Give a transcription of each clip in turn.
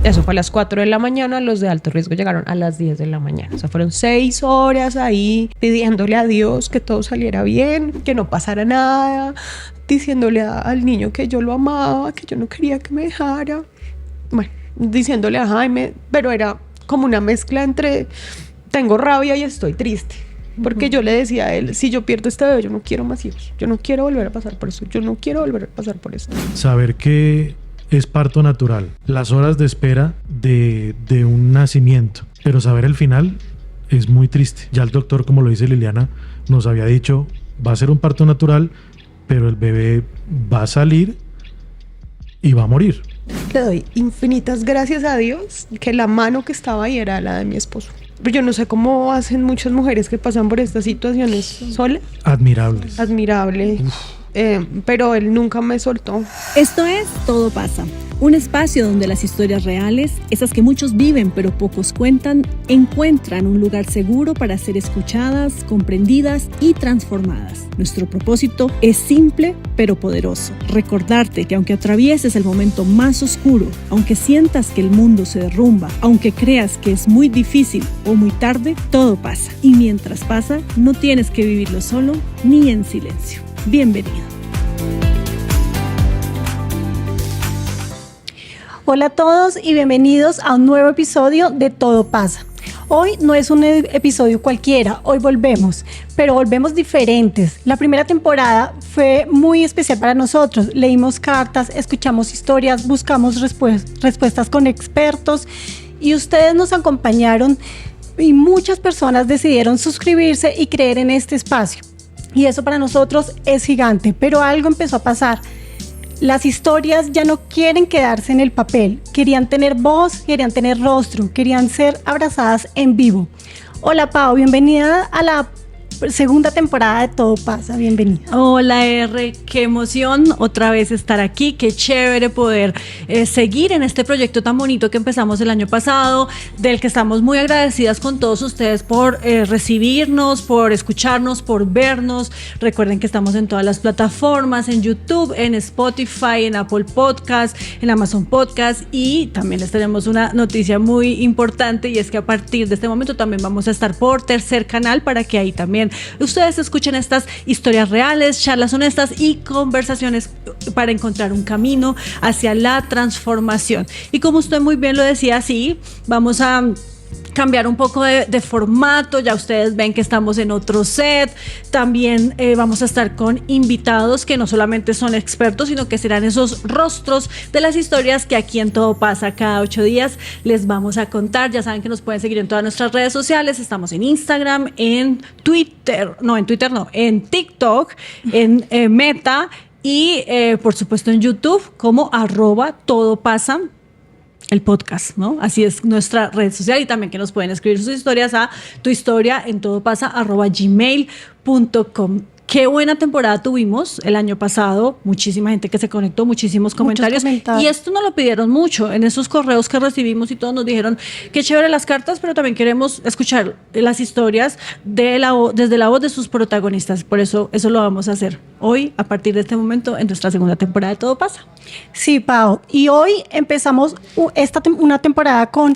Eso fue a las 4 de la mañana, los de alto riesgo llegaron a las 10 de la mañana. O sea, fueron 6 horas ahí pidiéndole a Dios que todo saliera bien, que no pasara nada, diciéndole al niño que yo lo amaba, que yo no quería que me dejara. Bueno, diciéndole a Jaime, pero era como una mezcla entre tengo rabia y estoy triste. Porque yo le decía a él, si yo pierdo este bebé, yo no quiero más hijos. Yo no quiero volver a pasar por eso. Yo no quiero volver a pasar por esto. Saber que es parto natural, las horas de espera de un nacimiento, pero saber el final es muy triste. Ya el doctor, como lo dice Liliana, nos había dicho, va a ser un parto natural, pero el bebé va a salir y va a morir. Le doy infinitas gracias a Dios que la mano que estaba ahí era la de mi esposo. Pero yo no sé cómo hacen muchas mujeres que pasan por estas situaciones solas. Admirables. Admirable. Pero él nunca me soltó. Esto es Todo Pasa, un espacio donde las historias reales, esas que muchos viven pero pocos cuentan, encuentran un lugar seguro para ser escuchadas, comprendidas y transformadas. Nuestro propósito es simple pero poderoso: recordarte que aunque atravieses el momento más oscuro, aunque sientas que el mundo se derrumba, aunque creas que es muy difícil o muy tarde, todo pasa. Y mientras pasa, no tienes que vivirlo solo ni en silencio. Bienvenido. Hola a todos y bienvenidos a un nuevo episodio de Todo Pasa. Hoy no es un episodio cualquiera, hoy volvemos, pero volvemos diferentes. La primera temporada fue muy especial para nosotros. Leímos cartas, escuchamos historias, buscamos respuestas con expertos y ustedes nos acompañaron y muchas personas decidieron suscribirse y creer en este espacio. Y eso para nosotros es gigante, pero algo empezó a pasar. Las historias ya no quieren quedarse en el papel, querían tener voz, querían tener rostro, querían ser abrazadas en vivo. Hola Pau, bienvenida a la segunda temporada de Todo Pasa, bienvenida. Hola R, qué emoción otra vez estar aquí, qué chévere poder seguir en este proyecto tan bonito que empezamos el año pasado, del que estamos muy agradecidas con todos ustedes por recibirnos, por escucharnos, por vernos. Recuerden que estamos en todas las plataformas, en YouTube, en Spotify, en Apple Podcast, en Amazon Podcast, y también les tenemos una noticia muy importante, y es que a partir de este momento también vamos a estar por Tercer Canal para que ahí también ustedes escuchen estas historias reales, charlas honestas y conversaciones para encontrar un camino hacia la transformación. Y como usted muy bien lo decía, sí, vamos a cambiar un poco de formato. Ya ustedes ven que estamos en otro set. También vamos a estar con invitados que no solamente son expertos, sino que serán esos rostros de las historias que aquí en Todo Pasa cada 8 días les vamos a contar. Ya saben que nos pueden seguir en todas nuestras redes sociales. Estamos en Instagram, en TikTok, en Meta y por supuesto en YouTube como @todopasa el podcast, ¿no? Así es nuestra red social, y también que nos pueden escribir sus historias a tuhistoria@gmail.com. Qué buena temporada tuvimos el año pasado, muchísima gente que se conectó, muchísimos comentarios. Y esto nos lo pidieron mucho en esos correos que recibimos, y todos nos dijeron qué chévere las cartas, pero también queremos escuchar las historias desde la voz de sus protagonistas. Por eso lo vamos a hacer hoy, a partir de este momento, en nuestra segunda temporada de Todo Pasa. Sí, Pau, y hoy empezamos una temporada con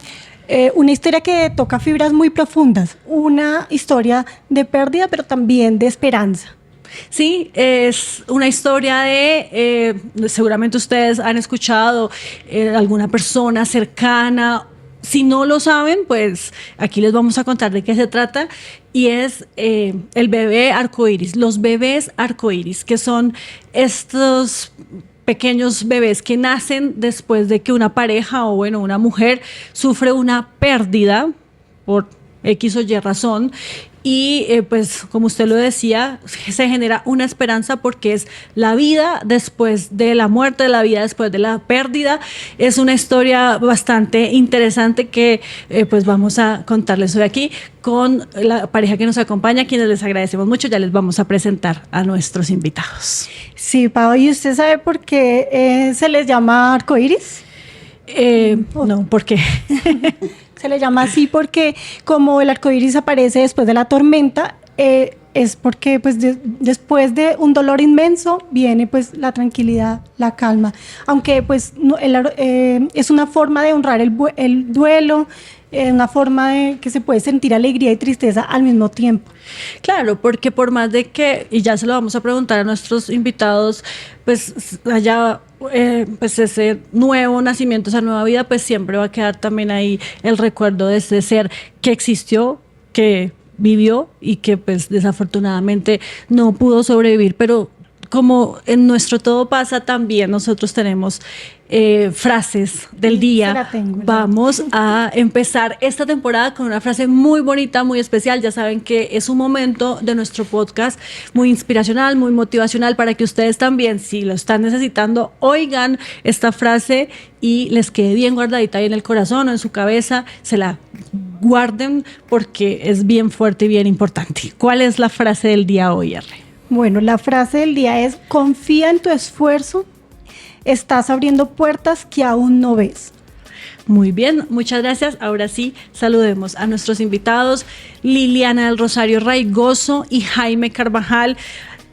una historia que toca fibras muy profundas, una historia de pérdida, pero también de esperanza. Sí, es una historia seguramente ustedes han escuchado alguna persona cercana. Si no lo saben, pues aquí les vamos a contar de qué se trata, y es el bebé arcoíris, los bebés arcoíris, que son estos pequeños bebés que nacen después de que una pareja o una mujer sufre una pérdida por X o Y razón. Y pues como usted lo decía, se genera una esperanza, porque es la vida después de la muerte, la vida después de la pérdida. Es una historia bastante interesante que pues vamos a contarles hoy aquí con la pareja que nos acompaña, a quienes les agradecemos mucho. Ya les vamos a presentar a nuestros invitados. Sí, Pau, ¿y usted sabe por qué se les llama arcoíris? No, ¿por qué? Se le llama así porque como el arcoíris aparece después de la tormenta, es porque pues después de un dolor inmenso viene pues la tranquilidad, la calma. Aunque pues es una forma de honrar el duelo, una forma de que se puede sentir alegría y tristeza al mismo tiempo. Claro, porque por más de que, y ya se lo vamos a preguntar a nuestros invitados, pues haya pues ese nuevo nacimiento, esa nueva vida, pues siempre va a quedar también ahí el recuerdo de ese ser que existió, que vivió y que pues desafortunadamente no pudo sobrevivir, pero como en nuestro Todo Pasa también nosotros tenemos frases del día. Vamos a empezar esta temporada con una frase muy bonita, muy especial. Ya saben que es un momento de nuestro podcast muy inspiracional, muy motivacional para que ustedes también, si lo están necesitando, oigan esta frase y les quede bien guardadita ahí en el corazón o en su cabeza, se la guarden porque es bien fuerte y bien importante. ¿Cuál es la frase del día hoy, R? Bueno, la frase del día es: confía en tu esfuerzo, estás abriendo puertas que aún no ves. Muy bien, muchas gracias. Ahora sí, saludemos a nuestros invitados, Liliana del Rosario Raigoso y Jaime Carvajal,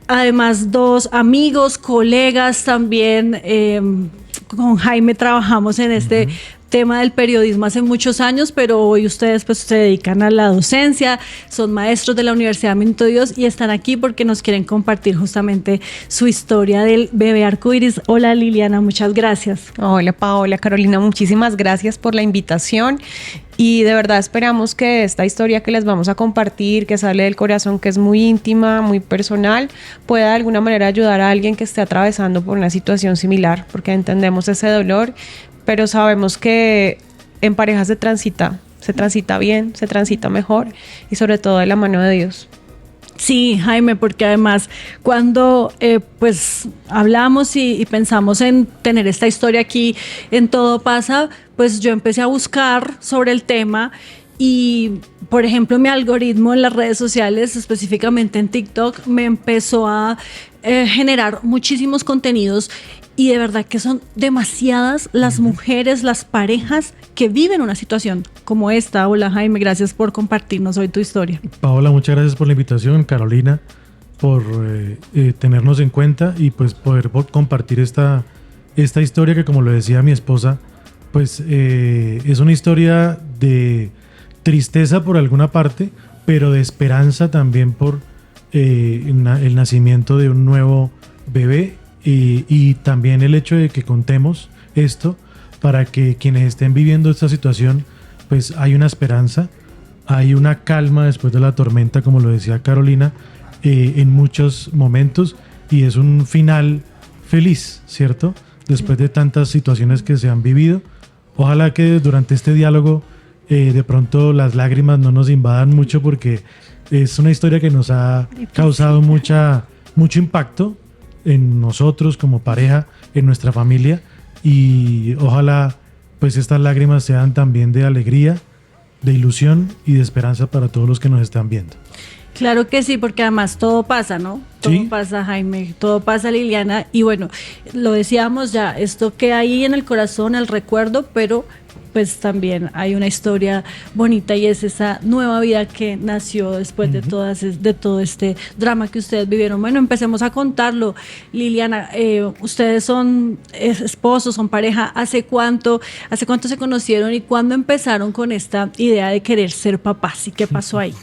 además dos amigos, colegas también. Con Jaime trabajamos en este tema del periodismo hace muchos años, pero hoy ustedes pues se dedican a la docencia, son maestros de la Universidad Minuto Dios y están aquí porque nos quieren compartir justamente su historia del bebé arcoíris. Hola Liliana, muchas gracias. Hola Paola, Carolina, muchísimas gracias por la invitación y de verdad esperamos que esta historia que les vamos a compartir, que sale del corazón, que es muy íntima, muy personal, pueda de alguna manera ayudar a alguien que esté atravesando por una situación similar, porque entendemos ese dolor, pero sabemos que en pareja se transita bien, se transita mejor y sobre todo de la mano de Dios. Sí, Jaime, porque además cuando pues hablamos y pensamos en tener esta historia aquí en Todo Pasa, pues yo empecé a buscar sobre el tema y, por ejemplo, mi algoritmo en las redes sociales, específicamente en TikTok, me empezó a generar muchísimos contenidos y de verdad que son demasiadas las mujeres, las parejas que viven una situación como esta. Hola Jaime, gracias por compartirnos hoy tu historia. Paola, muchas gracias por la invitación. Carolina, por tenernos en cuenta y pues poder compartir esta historia que, como lo decía mi esposa, pues es una historia de tristeza por alguna parte, pero de esperanza también por el nacimiento de un nuevo bebé. Y también el hecho de que contemos esto para que quienes estén viviendo esta situación, pues hay una esperanza, hay una calma después de la tormenta, como lo decía Carolina, en muchos momentos, y es un final feliz, ¿cierto? Después de tantas situaciones que se han vivido. Ojalá que durante este diálogo de pronto las lágrimas no nos invadan mucho, porque es una historia que nos ha causado mucho impacto en nosotros como pareja, en nuestra familia, y ojalá pues estas lágrimas sean también de alegría, de ilusión y de esperanza para todos los que nos están viendo. Claro que sí, porque además todo pasa, ¿no? Todo ¿Sí? pasa, Jaime, todo pasa, Liliana, y bueno, lo decíamos ya, esto queda ahí en el corazón, el recuerdo, pero pues también hay una historia bonita y es esa nueva vida que nació después de todo este drama que ustedes vivieron. Bueno, empecemos a contarlo. Liliana, ustedes son esposos, son pareja. ¿Hace cuánto se conocieron y cuándo empezaron con esta idea de querer ser papás? ¿Y qué pasó ahí?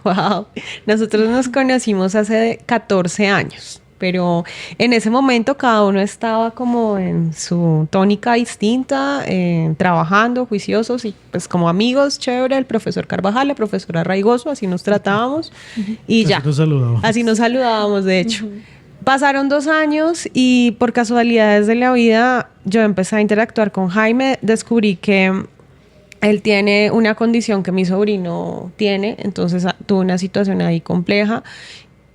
Wow, nosotros nos conocimos hace 14 años. Pero en ese momento cada uno estaba como en su tónica distinta, trabajando, juiciosos y pues como amigos, chévere, el profesor Carvajal, la profesora Raigoso, así nos tratábamos y ya. Así nos saludábamos, de hecho. Pasaron 2 años y por casualidades de la vida yo empecé a interactuar con Jaime, descubrí que él tiene una condición que mi sobrino tiene, entonces tuve una situación ahí compleja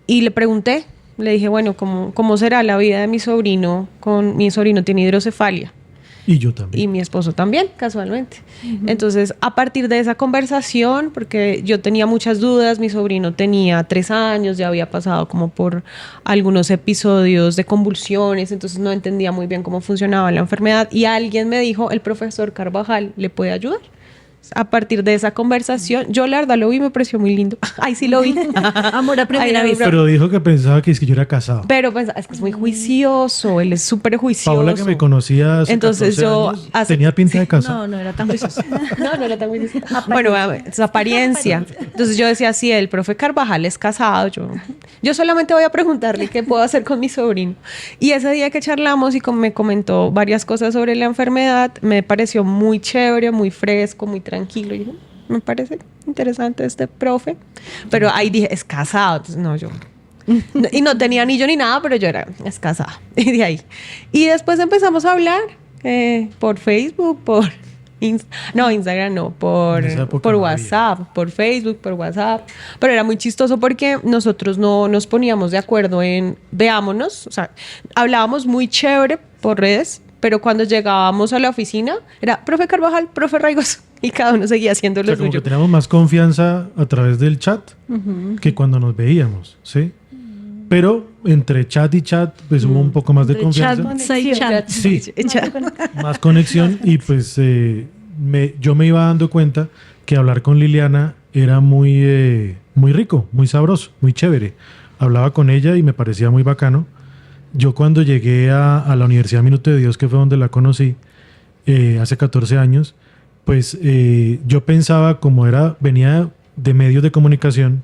y le pregunté. Le dije, bueno, ¿cómo será la vida de mi sobrino? Mi sobrino tiene hidrocefalia. Y yo también. Y mi esposo también, casualmente. Entonces, a partir de esa conversación, porque yo tenía muchas dudas, mi sobrino tenía 3 años, ya había pasado como por algunos episodios de convulsiones, entonces no entendía muy bien cómo funcionaba la enfermedad. Y alguien me dijo, el profesor Carvajal le puede ayudar. A partir de esa conversación, yo la verdad lo vi, me pareció muy lindo. Ay, sí lo vi. Amor a primera Ay, vista. Pero dijo que pensaba que es que yo era casado. Pero pues es que es muy juicioso, él es súper juicioso. Paola, que me conocía hace Entonces 14 yo años, hace- tenía pinta de casado. No, no era tan juicioso. No era tan juicioso. Bueno, a ver, su apariencia. Entonces yo decía, sí, el profe Carvajal es casado. Yo solamente voy a preguntarle qué puedo hacer con mi sobrino. Y ese día que charlamos y me comentó varias cosas sobre la enfermedad, me pareció muy chévere, muy fresco, muy tranquilo. Y dije, me parece interesante este profe. Pero ahí dije, es casado. Entonces, no, yo... Y no tenía anillo ni nada, pero yo era, es casada. Y de ahí. Y después empezamos a hablar por Facebook, Instagram no, En esa época por no WhatsApp, por Facebook, por WhatsApp. Pero era muy chistoso porque nosotros no nos poníamos de acuerdo en veámonos. O sea, hablábamos muy chévere por redes, pero cuando llegábamos a la oficina era profe Carvajal, profe Raigos, y cada uno seguía haciendo O lo sea, como suyo. que teníamos más confianza a través del chat que cuando nos veíamos, ¿sí? Pero entre chat y chat, pues hubo un poco más de Entre confianza. chat, say chat. Sí. Chat. Más conexión y pues yo me iba dando cuenta que hablar con Liliana era muy rico, muy sabroso, muy chévere. Hablaba con ella y me parecía muy bacano. Yo cuando llegué a la Universidad Minuto de Dios, que fue donde la conocí hace 14 años, pues yo pensaba, como venía de medios de comunicación,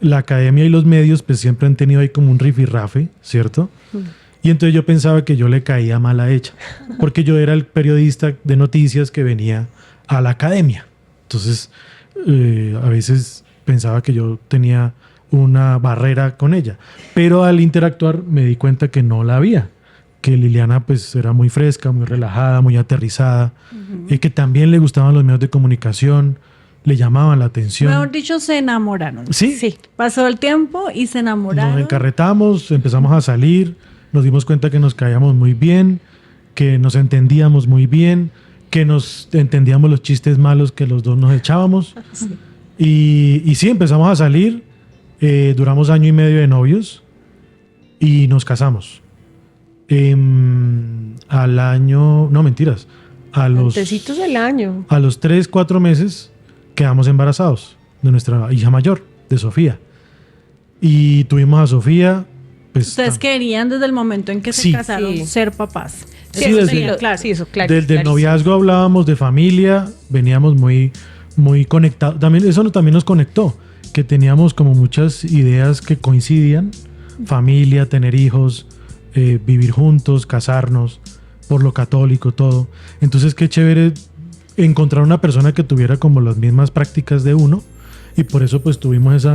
la academia y los medios pues siempre han tenido ahí como un rifirrafe, ¿cierto? Y entonces yo pensaba que yo le caía mal a ella, porque yo era el periodista de noticias que venía a la academia. Entonces, a veces pensaba que yo tenía una barrera con ella. Pero al interactuar me di cuenta que no la había, que Liliana pues era muy fresca, muy relajada, muy aterrizada, y que también le gustaban los medios de comunicación, le llamaban la atención. Mejor dicho, se enamoraron. Sí, Sí. Pasó el tiempo y se enamoraron. nos encarretamos, empezamos a salir, nos dimos cuenta que nos caíamos muy bien, que nos entendíamos muy bien, que nos entendíamos los chistes malos que los dos nos echábamos. Y sí, empezamos a salir, duramos 1 año y medio de novios y nos casamos. Al año, no mentiras, a los Antecitos del año. 3, 4 meses quedamos embarazados de nuestra hija mayor, de Sofía. Y tuvimos a Sofía. Pues, Ustedes querían desde el momento en que se Sí. casaron Sí. ser papás. Sí, Eso desde- tenía claro. Sí, eso, claro. Desde el clarísimo. noviazgo hablábamos de familia, veníamos muy conectados. También, eso también nos conectó, que teníamos como muchas ideas que coincidían. Familia, tener hijos, vivir juntos, casarnos, por lo católico, todo. Entonces qué chévere encontrar una persona que tuviera como las mismas prácticas de uno. Y por eso pues tuvimos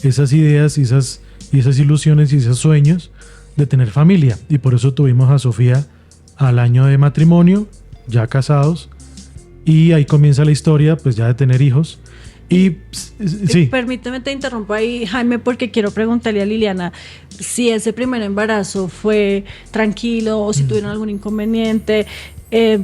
esas ideas y esas ilusiones y esos sueños de tener familia. Y por eso tuvimos a Sofía al año de matrimonio, ya casados, y ahí comienza la historia, pues ya de tener hijos. Y sí, Permíteme te interrumpo ahí, Jaime, porque quiero preguntarle a Liliana si ese primer embarazo fue tranquilo o si tuvieron algún inconveniente.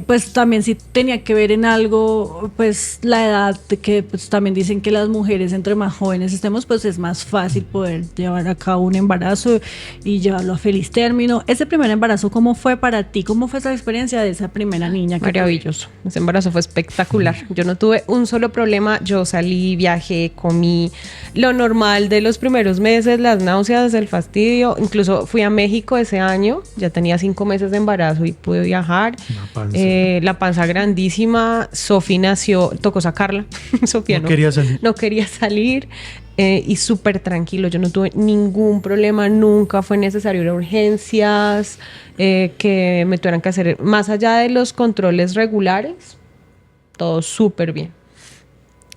Pues también si tenía que ver en algo, pues la edad, que pues también dicen que las mujeres entre más jóvenes estemos, pues es más fácil poder llevar a cabo un embarazo y llevarlo a feliz término. Ese primer embarazo, ¿cómo fue para ti? ¿Cómo fue esa experiencia de esa primera niña? Maravilloso. Ese embarazo fue espectacular. Yo no tuve un solo problema. Yo salí, viajé, comí lo normal de los primeros meses, las náuseas, el fastidio. Incluso fui a México ese año. Ya tenía 5 meses de embarazo y pude viajar. Una panza. La panza grandísima. Sofi nació, tocó sacarla. Sofía No quería salir. No quería salir. Y súper tranquilo. Yo no tuve ningún problema. Nunca fue necesario ir a urgencias. Que me tuvieran que hacer más allá de los controles regulares. Todo súper bien.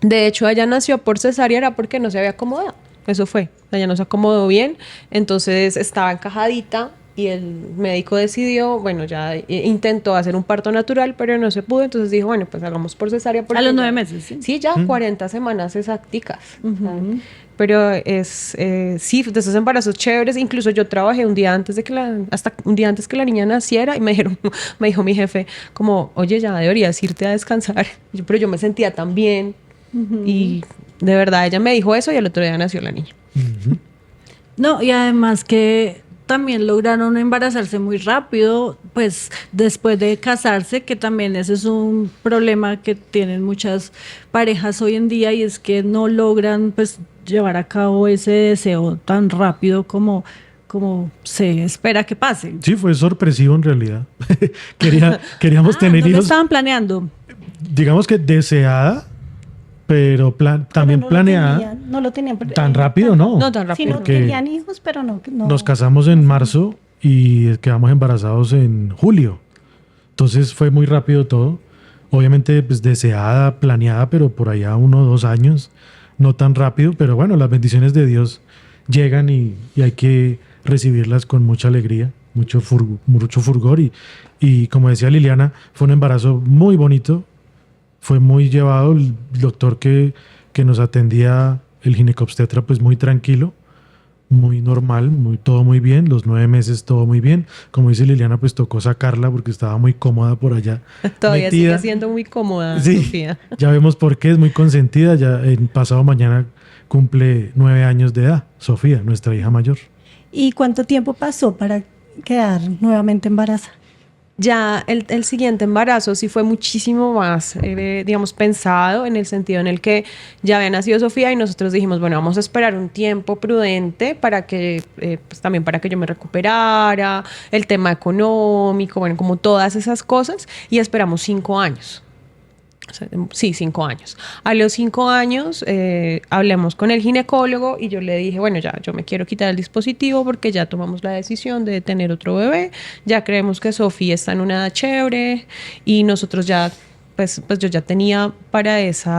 De hecho, ella nació por cesárea, era porque no se había acomodado. Eso fue. Ella no se acomodó bien. Entonces estaba encajadita. Y el médico decidió, bueno, ya intentó hacer un parto natural, pero no se pudo. Entonces dijo, bueno, pues hagamos por cesárea. A los 9 meses, ¿sí? Sí, ya 40 semanas exacticas. Pero sí, de esos embarazos chéveres. Incluso yo trabajé hasta un día antes que la niña naciera y me dijo mi jefe como, oye, ya deberías irte a descansar. Pero yo me sentía tan bien. Y de verdad ella me dijo eso y el otro día nació la niña. No, y además que también lograron embarazarse muy rápido, pues después de casarse, que también ese es un problema que tienen muchas parejas hoy en día, y es que no logran pues llevar a cabo ese deseo tan rápido como se espera que pase. Sí, fue sorpresivo en realidad. Queríamos tener ¿no lo hijos, estaban planeando? digamos que deseada, pero también Pero planeada. No lo tenían. Tan rápido, ¿no? No tan Sí, rápido. no Porque querían hijos, pero no. nos casamos en marzo y quedamos embarazados en julio. Entonces fue muy rápido todo. Obviamente, pues deseada, planeada, pero por allá 1 o 2 años. No tan rápido, pero bueno, las bendiciones de Dios llegan y hay que recibirlas con mucha alegría, mucho fulgor. Y como decía Liliana, fue un embarazo muy bonito. Fue muy llevado. El doctor que nos atendía, el ginecobstetra, pues muy tranquilo, muy normal, todo muy bien. Los 9 meses todo muy bien. Como dice Liliana, pues tocó sacarla porque estaba muy cómoda por allá. Todavía metida. sigue siendo muy cómoda, Sí, Sofía. ya vemos por qué, es muy consentida. Ya el pasado mañana cumple 9 años de edad, Sofía, nuestra hija mayor. ¿Y cuánto tiempo pasó para quedar nuevamente embarazada? Ya el siguiente embarazo sí fue muchísimo más, digamos, pensado, en el sentido en el que ya había nacido Sofía y nosotros dijimos, bueno, vamos a esperar un tiempo prudente para que, pues también para que yo me recuperara, el tema económico, bueno, como todas esas cosas, y esperamos 5 años. O sea, sí, 5 años. A los 5 años hablamos con el ginecólogo y yo le dije, bueno, ya, yo me quiero quitar el dispositivo porque ya tomamos la decisión de tener otro bebé, ya creemos que Sofía está en una edad chévere y nosotros ya, pues yo ya tenía para ese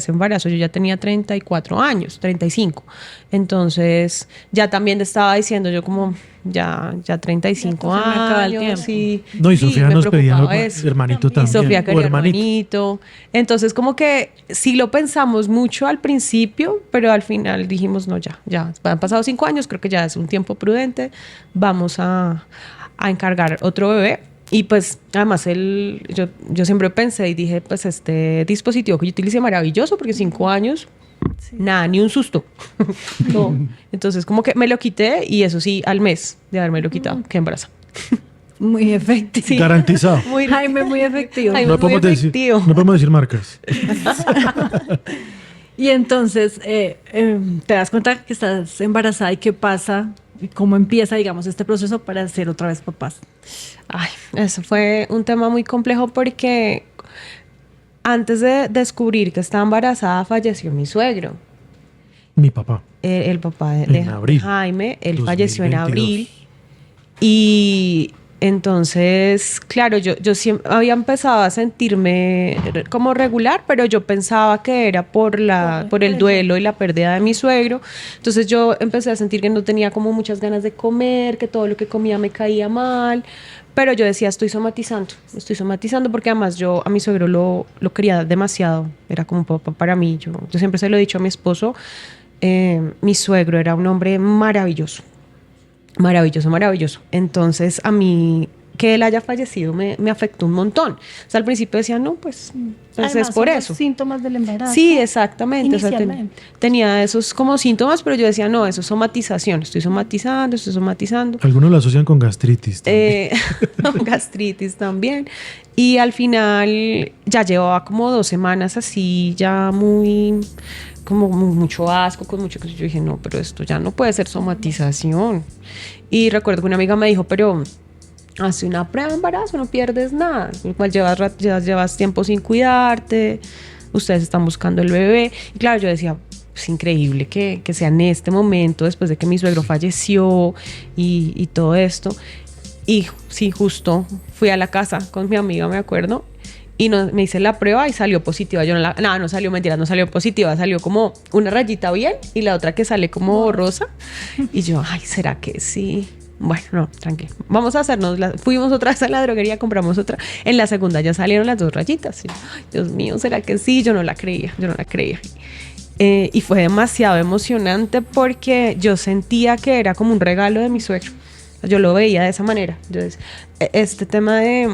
embarazo, yo ya tenía 34 años, 35. Entonces, ya también te estaba diciendo yo como, ya 35 Ya se me acaba el años. tiempo. Sí, No, y sí, Sofía me nos pedía preocupaba eso. hermanito Y también. Y Sofía o quería hermanito. hermanito. Entonces, como que sí lo pensamos mucho al principio, pero al final dijimos, no, ya. Han pasado 5 años, creo que ya es un tiempo prudente. Vamos a encargar otro bebé. Y pues, además, yo siempre pensé y dije, pues este dispositivo que yo utilicé maravilloso, porque 5 años, nada, ni un susto. No. Entonces, como que me lo quité y eso sí, al mes de haberme lo quitado, quedé embarazada. Muy efectivo. Garantizado. Muy Jaime, muy efectivo. Ay, No muy podemos, efectivo. no podemos decir marcas. Y entonces te das cuenta que estás embarazada y qué pasa, y cómo empieza, digamos, este proceso para ser otra vez papás. Ay, eso fue un tema muy complejo porque antes de descubrir que estaba embarazada falleció mi suegro. Mi papá. El papá En abril, Jaime, él 2022. falleció en abril. Y entonces, claro, yo siempre había empezado a sentirme como regular, pero yo pensaba que era por el duelo y la pérdida de mi suegro. Entonces yo empecé a sentir que no tenía como muchas ganas de comer, que todo lo que comía me caía mal. Pero yo decía, estoy somatizando porque además yo a mi suegro lo quería demasiado. Era como un papá para mí. Yo siempre se lo he dicho a mi esposo. Mi suegro era un hombre maravilloso. Maravilloso. Entonces, a mí, que él haya fallecido me afectó un montón. O sea, al principio decía, no, pues Además, es por son los eso. síntomas del embarazo. Sí, exactamente. O sea, Inicialmente. tenía esos como síntomas, pero yo decía, no, eso es somatización. Estoy somatizando. Algunos lo asocian con gastritis. también. Gastritis también. Y al final ya llevaba como 2 semanas así, ya mucho asco, con mucho. Yo dije, no, pero esto ya no puede ser somatización. Y recuerdo que una amiga me dijo, pero hace una prueba de embarazo, no pierdes nada. Igual llevas tiempo sin cuidarte, ustedes están buscando el bebé. Y claro, yo decía, es increíble que sea en este momento, después de que mi suegro falleció y todo esto. Y sí, justo fui a la casa con mi amiga, me acuerdo, y me hice la prueba y salió positiva. No salió, mentira, no salió positiva, salió como una rayita bien y la otra que sale como rosa. Y yo, ay, ¿será que sí? Bueno, no, tranquilo. Vamos a hacernos fuimos otra vez a la droguería, compramos otra. En la segunda ya salieron las 2 rayitas. Y, ay, Dios mío, ¿será que sí? Yo no la creía. Y fue demasiado emocionante porque yo sentía que era como un regalo de mi suegro. Yo lo veía de esa manera. Entonces, este tema de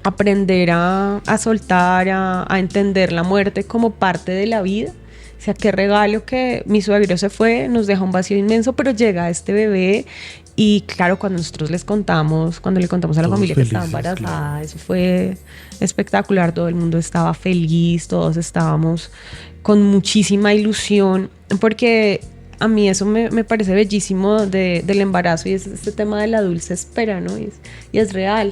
aprender a soltar, a entender la muerte como parte de la vida. O sea, qué regalo que mi suegro se fue, nos deja un vacío inmenso, pero llega este bebé Y claro, cuando nosotros cuando le contamos a la Todos familia que estaba felices, embarazada, claro. eso fue espectacular. Todo el mundo estaba feliz, todos estábamos con muchísima ilusión, porque a mí eso me parece bellísimo del embarazo, y es este tema de la dulce espera, ¿no? Y es real.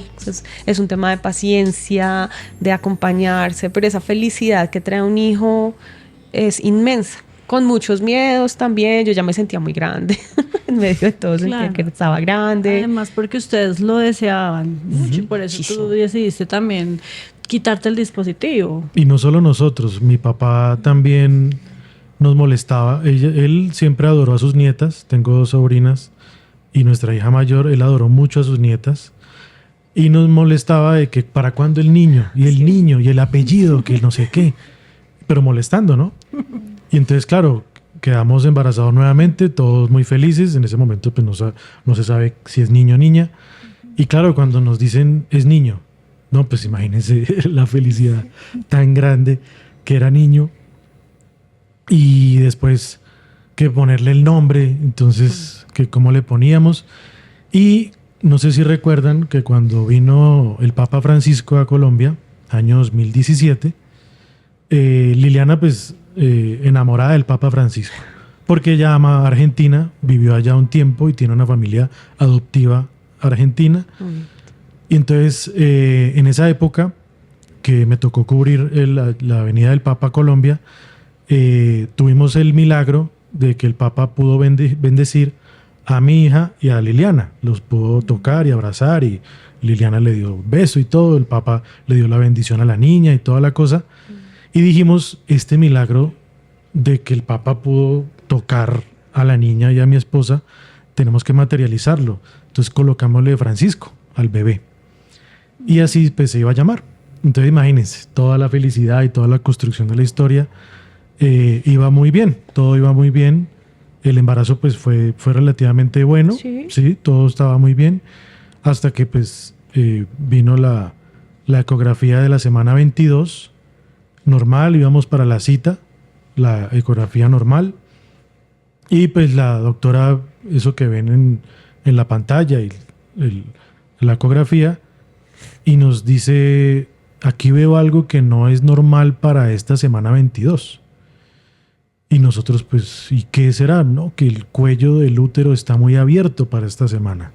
Es un tema de paciencia, de acompañarse, pero esa felicidad que trae un hijo es inmensa. Con muchos miedos también. Yo ya me sentía muy grande. En medio de todo sentía Claro. que estaba grande. Además, porque ustedes lo deseaban mucho y por eso Muchísimo. tú decidiste también quitarte el dispositivo. Y no solo nosotros, mi papá también nos molestaba. Él siempre adoró a sus nietas. Tengo 2 sobrinas y nuestra hija mayor, él adoró mucho a sus nietas. Y nos molestaba de que para cuándo el niño, y el niño, y el apellido, que no sé qué. Pero molestando, ¿no? Y entonces, claro, quedamos embarazados nuevamente, todos muy felices. En ese momento pues no se sabe si es niño o niña. Y claro, cuando nos dicen es niño, no, pues imagínense la felicidad tan grande que era niño. Y después que ponerle el nombre, entonces, que cómo le poníamos. Y no sé si recuerdan que cuando vino el Papa Francisco a Colombia, año 2017, Liliana pues enamorada del Papa Francisco, porque ella ama a Argentina, vivió allá un tiempo y tiene una familia adoptiva argentina. Y entonces en esa época que me tocó cubrir la Avenida del Papa a Colombia, tuvimos el milagro de que el Papa pudo bendecir a mi hija y a Liliana. Los pudo tocar y abrazar, y Liliana le dio beso y todo, el Papa le dio la bendición a la niña y toda la cosa. Y dijimos, este milagro de que el Papa pudo tocar a la niña y a mi esposa, tenemos que materializarlo. Entonces colocámosle Francisco al bebé. Y así pues se iba a llamar. Entonces imagínense, toda la felicidad y toda la construcción de la historia iba muy bien, todo iba muy bien. El embarazo pues fue relativamente bueno, sí, todo estaba muy bien, hasta que pues vino la ecografía de la semana 22, normal, íbamos para la cita, la ecografía normal, y pues la doctora, eso que ven en la pantalla y la ecografía, y nos dice, aquí veo algo que no es normal para esta semana 22. Y nosotros pues, ¿y qué será? No, que el cuello del útero está muy abierto para esta semana.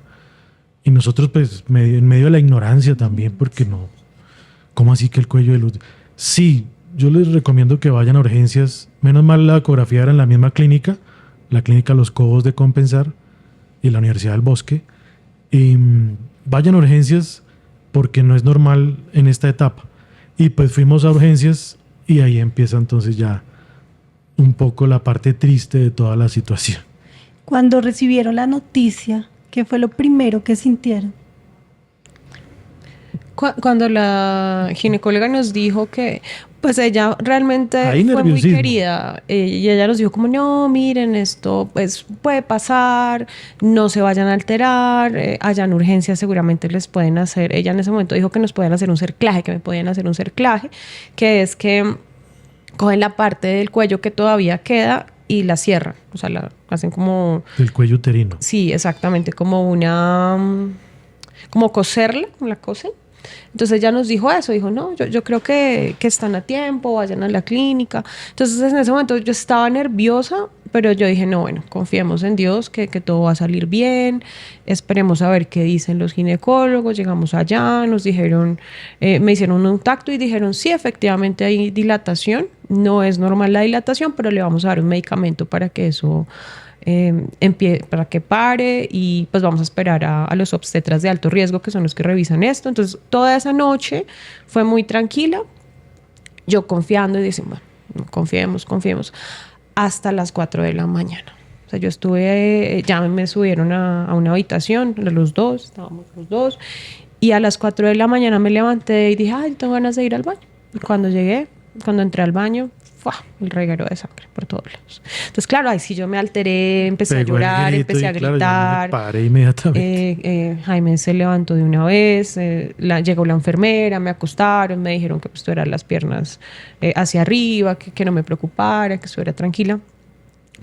Y nosotros pues en medio de la ignorancia también, porque no, ¿cómo así que el cuello del útero? Sí, yo les recomiendo que vayan a urgencias. Menos mal la ecografía era en la misma clínica, la clínica Los Cobos de Compensar y la Universidad del Bosque. Vayan a urgencias porque no es normal en esta etapa. Y pues fuimos a urgencias y ahí empieza entonces ya un poco la parte triste de toda la situación. Cuando recibieron la noticia, ¿qué fue lo primero que sintieron? Cuando la ginecóloga nos dijo que, pues ella realmente Ahí fue muy nerviosismo. querida, y ella nos dijo como, no, miren, esto pues puede pasar, no se vayan a alterar, allá en urgencias seguramente les pueden hacer, ella en ese momento dijo que nos pueden hacer un cerclaje, que me podían hacer un cerclaje, que es que cogen la parte del cuello que todavía queda y la cierran, o sea, la hacen como... Del cuello uterino. Sí, exactamente, como como coserla, la cosen. Entonces ella nos dijo eso, dijo, no, yo creo que están a tiempo, vayan a la clínica. Entonces en ese momento yo estaba nerviosa, pero yo dije, no, bueno, confiemos en Dios, que todo va a salir bien, esperemos a ver qué dicen los ginecólogos. Llegamos allá, nos dijeron, me hicieron un tacto y dijeron, sí, efectivamente hay dilatación, no es normal la dilatación, pero le vamos a dar un medicamento para que eso... para que pare, y pues vamos a esperar a los obstetras de alto riesgo, que son los que revisan esto. Entonces toda esa noche fue muy tranquila, yo confiando y diciendo, bueno, confiemos, hasta las 4 de la mañana. O sea, yo estuve, ya me subieron a una habitación, estábamos los dos, y a las 4 de la mañana me levanté y dije, ay, tengo ganas de ir al baño. Y cuando entré al baño, ¡fua!, el reguero de sangre por todos lados. Entonces, claro, ahí sí yo me alteré, empecé a llorar, empecé a gritar. Claro, yo me paré inmediatamente. Jaime se levantó de una vez, llegó la enfermera, me acostaron, me dijeron que pues estuviera las piernas hacia arriba, que no me preocupara, que estuviera tranquila.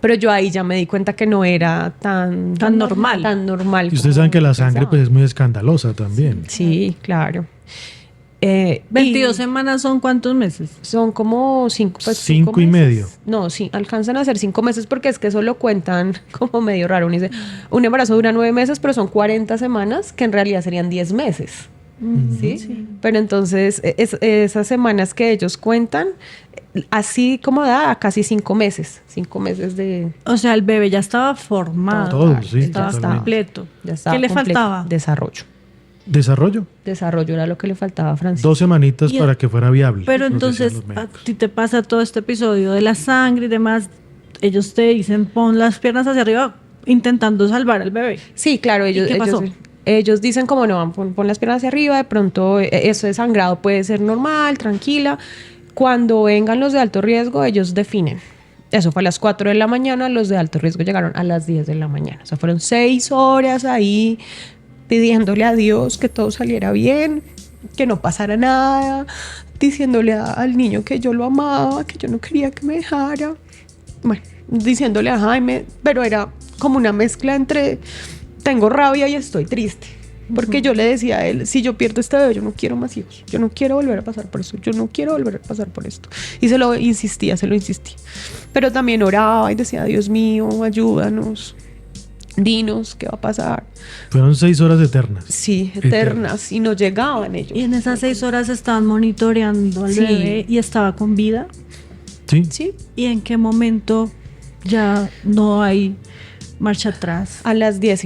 Pero yo ahí ya me di cuenta que no era tan normal. Tan normal. Y ustedes saben que la sangre pensaba. pues es muy escandalosa también. Sí, claro. 22 y semanas son ¿cuántos meses? son como 5 5 y medio. No, sí, alcanzan a ser 5 meses porque es que eso lo cuentan como medio raro. Uno dice, un embarazo dura 9 meses, pero son 40 semanas, que en realidad serían 10 meses. ¿Sí? Pero entonces, esas semanas que ellos cuentan, así como da casi 5 meses. 5 meses de... O sea, el bebé ya estaba formado. Todo, sí, estaba totalmente. completo. Ya estaba ¿Qué le completo. faltaba? Desarrollo. Desarrollo. Desarrollo era lo que le faltaba a Francisco. 2 semanitas Y- para que fuera viable. Pero nos entonces, decían los a médicos. ti te pasa todo este episodio de la sangre y demás. Ellos te dicen, pon las piernas hacia arriba intentando salvar al bebé. Sí, claro, qué pasó? ellos dicen como no, pon las piernas hacia arriba, de pronto eso de sangrado puede ser normal, tranquila. Cuando vengan los de alto riesgo, ellos definen. Eso fue a las 4 de la mañana, los de alto riesgo llegaron a las 10 de la mañana. O sea, fueron 6 horas ahí pidiéndole a Dios que todo saliera bien, que no pasara nada, diciéndole al niño que yo lo amaba, que yo no quería que me dejara. Bueno, diciéndole a Jaime, pero era como una mezcla entre tengo rabia y estoy triste. Porque yo le decía a él, si yo pierdo este bebé, yo no quiero más hijos. Yo no quiero volver a pasar por eso. Yo no quiero volver a pasar por esto. Y se lo insistía. Pero también oraba y decía, Dios mío, ayúdanos. Dinos qué va a pasar. Fueron 6 horas eternas. Sí, eternas. Y no llegaban ellos. Y en esas 6 horas estaban monitoreando al Sí. bebé y estaba con vida. Sí. Sí. ¿Y en qué momento ya no hay marcha atrás? A las 10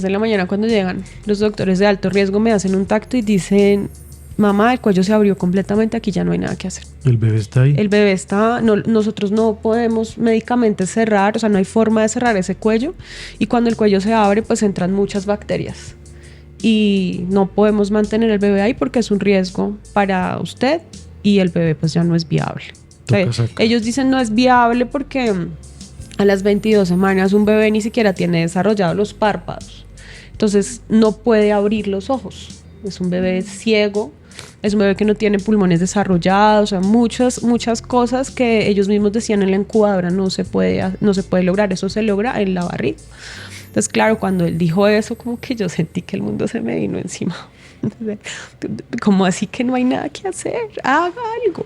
de la mañana cuando llegan los doctores de alto riesgo me hacen un tacto y dicen, mamá, el cuello se abrió completamente, aquí ya no hay nada que hacer. El bebé está ahí. El bebé está, nosotros no podemos médicamente cerrar, o sea, no hay forma de cerrar ese cuello y cuando el cuello se abre pues entran muchas bacterias y no podemos mantener el bebé ahí porque es un riesgo para usted y el bebé pues ya no es viable. Toca sacar. Ellos dicen no es viable porque a las 22 semanas un bebé ni siquiera tiene desarrollados los párpados. Entonces no puede abrir los ojos. Es un bebé ciego, es un bebé que no tiene pulmones desarrollados, o sea, muchas cosas que ellos mismos decían en la incubadora no se puede lograr. Eso se logra en la barriga. Entonces, claro, cuando él dijo eso, como que yo sentí que el mundo se me vino encima. Como así que no hay nada que hacer, haga algo.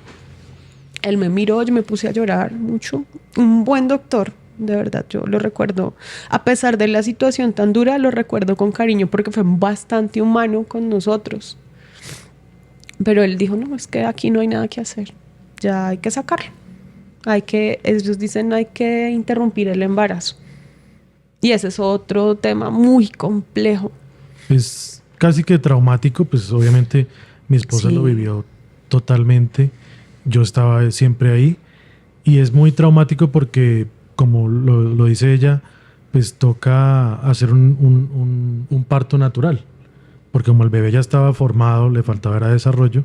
Él me miró, yo me puse a llorar mucho. Un buen doctor, de verdad, yo lo recuerdo. A pesar de la situación tan dura, lo recuerdo con cariño porque fue bastante humano con nosotros. Pero él dijo, no, es que aquí no hay nada que hacer. Ya hay que sacarlo. Ellos dicen, hay que interrumpir el embarazo. Y ese es otro tema muy complejo. Es casi que traumático, pues obviamente mi esposa Sí. lo vivió totalmente. Yo estaba siempre ahí. Y es muy traumático porque, como lo dice ella, pues toca hacer un parto natural. Porque como el bebé ya estaba formado, le faltaba era desarrollo,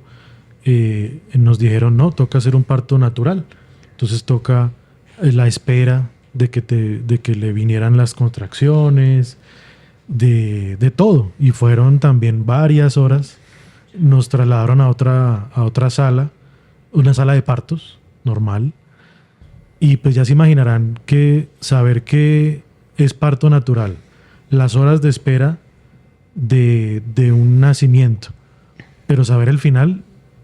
nos dijeron, no, toca hacer un parto natural. Entonces toca la espera de que le vinieran las contracciones, de todo. Y fueron también varias horas. Nos trasladaron a otra sala, una sala de partos normal. Y pues ya se imaginarán que saber que es parto natural, las horas de espera de un nacimiento, pero saber el final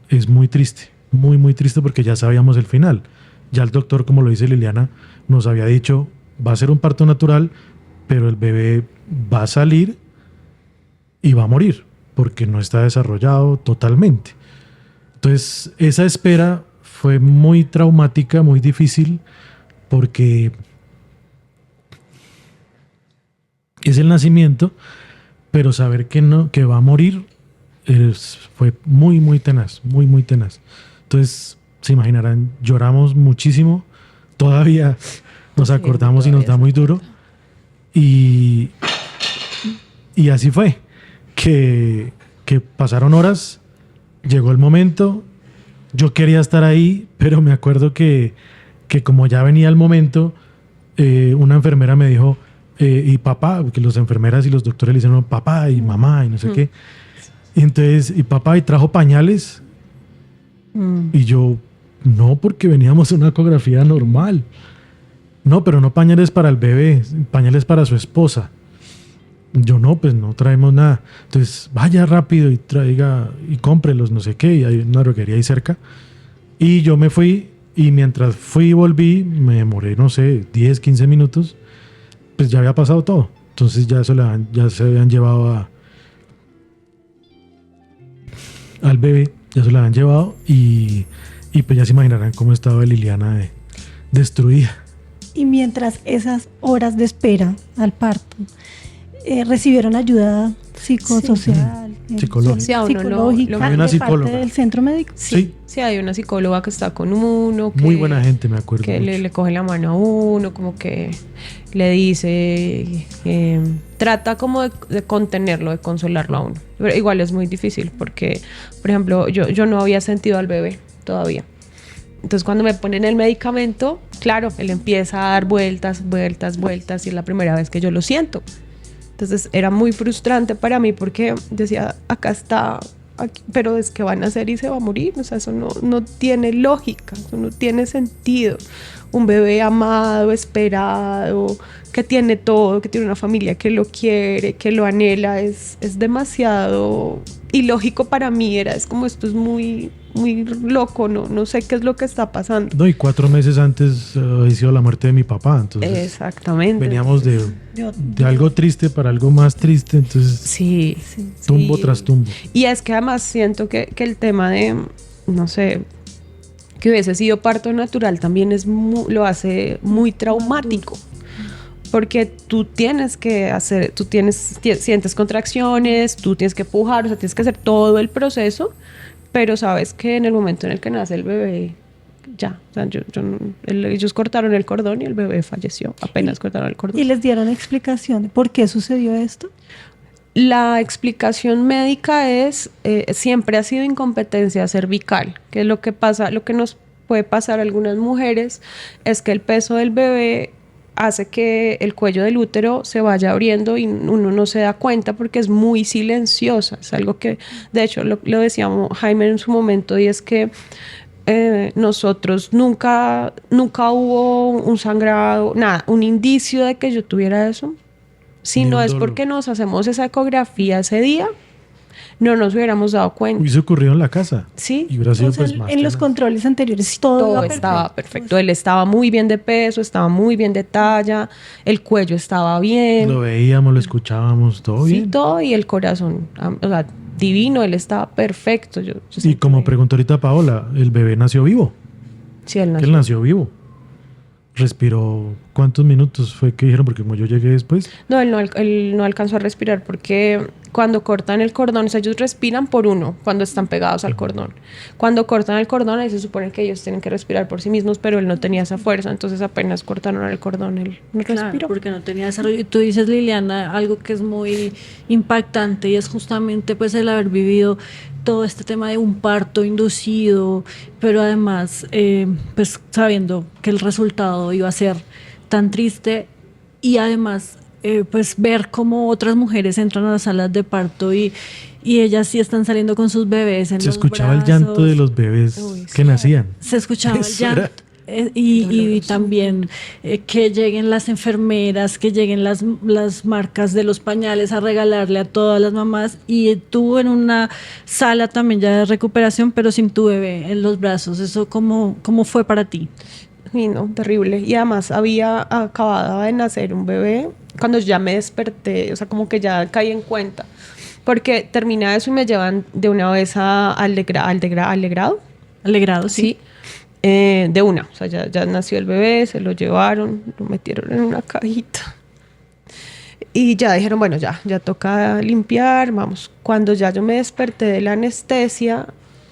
es muy triste, muy, muy triste porque ya sabíamos el final. Ya el doctor, como lo dice Liliana, nos había dicho, va a ser un parto natural, pero el bebé va a salir y va a morir porque no está desarrollado totalmente. Entonces, esa espera fue muy traumática, muy difícil, porque es el nacimiento, pero saber que no, que va a morir fue muy, muy tenaz, muy, muy tenaz. Entonces, se imaginarán, lloramos muchísimo, todavía nos Sí, acordamos y nos da todavía muy se duro. Y así fue, que pasaron horas, llegó el momento, yo quería estar ahí, pero me acuerdo que como ya venía el momento, una enfermera me dijo, y papá, porque las enfermeras y los doctores le dicen papá y mamá y no sé qué. Y entonces, y papá, ¿y trajo pañales? Y yo, no, porque veníamos a una ecografía normal. No, pero no pañales para el bebé, pañales para su esposa. Yo no, pues no traemos nada. Entonces vaya rápido y traiga y cómprelos, no sé qué, y hay una droguería ahí cerca. Y yo me fui y mientras fui y volví, me demoré, no sé, 10, 15 minutos, pues ya había pasado todo. Entonces ya se habían llevado al bebé, ya se lo habían llevado y pues ya se imaginarán cómo estaba Liliana destruida. Y mientras esas horas de espera al parto, recibieron ayuda psicosocial, Psicológica. Sí, a uno psicológica Hay una de psicóloga. parte del centro médico. Sí. Sí, hay una psicóloga que está con uno. Muy buena gente, me acuerdo Que mucho. le coge la mano a uno, como que le dice, trata como de contenerlo, de consolarlo a uno. Pero igual es muy difícil porque, por ejemplo, yo no había sentido al bebé todavía. Entonces cuando me ponen el medicamento, claro, él empieza a dar vueltas y es la primera vez que yo lo siento. Entonces era muy frustrante para mí porque decía, acá está, aquí, pero es que van a hacer y se va a morir. O sea, eso no tiene lógica, eso no tiene sentido. Un bebé amado, esperado, que tiene todo, que tiene una familia que lo quiere, que lo anhela, es demasiado ilógico para mí. Es como esto es muy loco, no sé qué es lo que está pasando. No, y 4 meses antes había sido la muerte de mi papá, entonces Exactamente. veníamos de algo triste para algo más triste, entonces Sí. tumbo tras tumbo. Y es que además siento que el tema de, no sé, que hubiese sido parto natural también lo hace muy traumático. Porque tú tienes que hacer, sientes contracciones, tú tienes que pujar, o sea, tienes que hacer todo el proceso, pero sabes que en el momento en el que nace el bebé, ya, o sea, ellos cortaron el cordón y el bebé falleció, apenas cortaron el cordón. ¿Y les dieron explicación de por qué sucedió esto? La explicación médica siempre ha sido incompetencia cervical, que es lo que pasa, lo que nos puede pasar a algunas mujeres es que el peso del bebé hace que el cuello del útero se vaya abriendo y uno no se da cuenta porque es muy silenciosa. Es algo que, de hecho, lo decíamos Jaime en su momento, y es que nosotros nunca hubo un sangrado, nada, un indicio de que yo tuviera eso. Si no es porque nos hacemos esa ecografía ese día, no nos hubiéramos dado cuenta. Hubiese ocurrido en la casa. Sí. Y hubiera sido O sea, pues más en los tenaz. controles anteriores todo iba Estaba perfecto. Él estaba muy bien de peso, estaba muy bien de talla, el cuello estaba bien. Lo veíamos, lo escuchábamos, todo Sí, bien. todo, y el corazón, o sea, divino, él estaba perfecto. Y como preguntó ahorita Paola, el bebé nació vivo. Sí, él Que nació. él nació vivo. Respiró. ¿Cuántos minutos fue que dijeron? Porque como yo llegué después. No, él no alcanzó a respirar porque cuando cortan el cordón, o sea, ellos respiran por uno cuando están pegados al cordón. Cuando cortan el cordón, ahí se supone que ellos tienen que respirar por sí mismos, pero él no tenía esa fuerza, entonces apenas cortaron el cordón, él no Claro, respiró. porque no tenía desarrollo. Y tú dices, Liliana, algo que es muy impactante y es justamente pues el haber vivido todo este tema de un parto inducido, pero además pues sabiendo que el resultado iba a ser tan triste y además pues ver cómo otras mujeres entran a las salas de parto y ellas sí están saliendo con sus bebés en Se los escuchaba brazos. el llanto de los bebés Uy, que nacían. Se escuchaba el Eso era llanto. Y también que lleguen las enfermeras, que lleguen las marcas de los pañales a regalarle a todas las mamás, y tú en una sala también ya de recuperación, pero sin tu bebé en los brazos. ¿Eso cómo fue para ti? Y no, terrible. Y además había acabado de nacer un bebé cuando ya me desperté, o sea, como que ya caí en cuenta. Porque termina eso y me llevan de una vez al degrado. Alegrado, sí. Sí. De una, o sea, ya nació el bebé, se lo llevaron, lo metieron en una cajita. Y ya dijeron, bueno, ya toca limpiar, vamos. Cuando ya yo me desperté de la anestesia,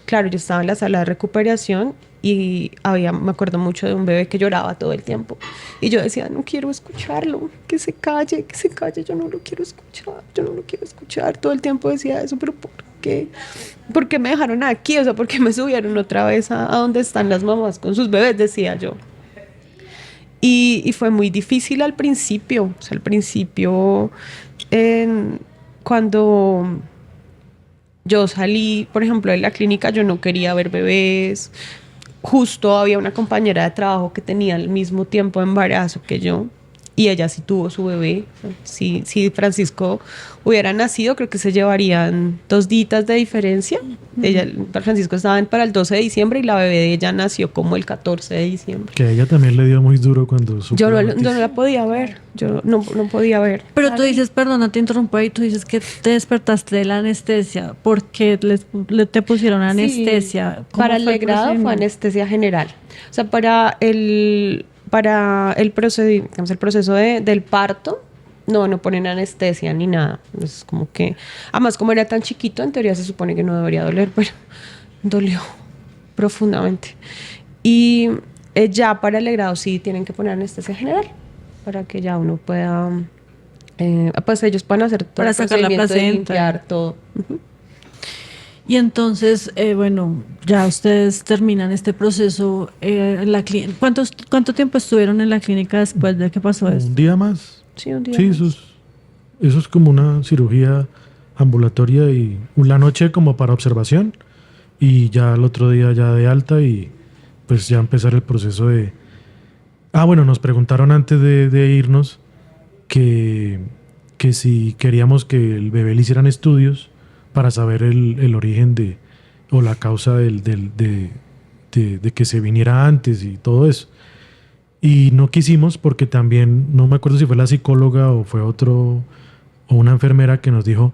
claro, yo estaba en la sala de recuperación y me acuerdo mucho de un bebé que lloraba todo el tiempo. Y yo decía, no quiero escucharlo, que se calle, yo no lo quiero escuchar. Todo el tiempo decía eso, pero ¿por qué? ¿Por qué me dejaron aquí? O sea, ¿por qué me subieron otra vez a donde están las mamás con sus bebés? Decía yo. Y fue muy difícil al principio. O sea, al principio, cuando yo salí, por ejemplo, de la clínica, yo no quería ver bebés. justo había una compañera de trabajo que tenía el mismo tiempo de embarazo que yo y ella sí tuvo su bebé. Si Francisco hubiera nacido, creo que se llevarían 2 días de diferencia. Francisco estaba para el 12 de diciembre y la bebé de ella nació como el 14 de diciembre. Que a ella también le dio muy duro cuando supo Yo la no noticia. la podía ver, yo no podía ver. Pero tú dices, perdona, te interrumpo ahí, tú dices que te despertaste de la anestesia. ¿Por qué te pusieron anestesia? ¿Cómo Para el fue legrado fue procedimiento? anestesia general. O sea, para el proceso del parto, no ponen anestesia ni nada. Es como que, además como era tan chiquito, en teoría se supone que no debería doler, pero dolió profundamente. Y ya para el legrado sí tienen que poner anestesia general para que ya uno pueda, pues ellos puedan hacer todo Para el sacar la procedimiento de placenta. limpiar todo. Ujú. Y entonces, bueno, ya ustedes terminan este proceso en la clínica. ¿Cuánto tiempo estuvieron en la clínica después de que pasó esto? Un día más. Sí, un día Sí, más. eso es como una cirugía ambulatoria y la noche como para observación y ya el otro día ya de alta y pues ya empezar el proceso de... Ah, bueno, nos preguntaron antes de irnos que si queríamos que el bebé le hicieran estudios para saber el origen o la causa de que se viniera antes y todo eso. Y no quisimos porque también, no me acuerdo si fue la psicóloga o fue o una enfermera que nos dijo,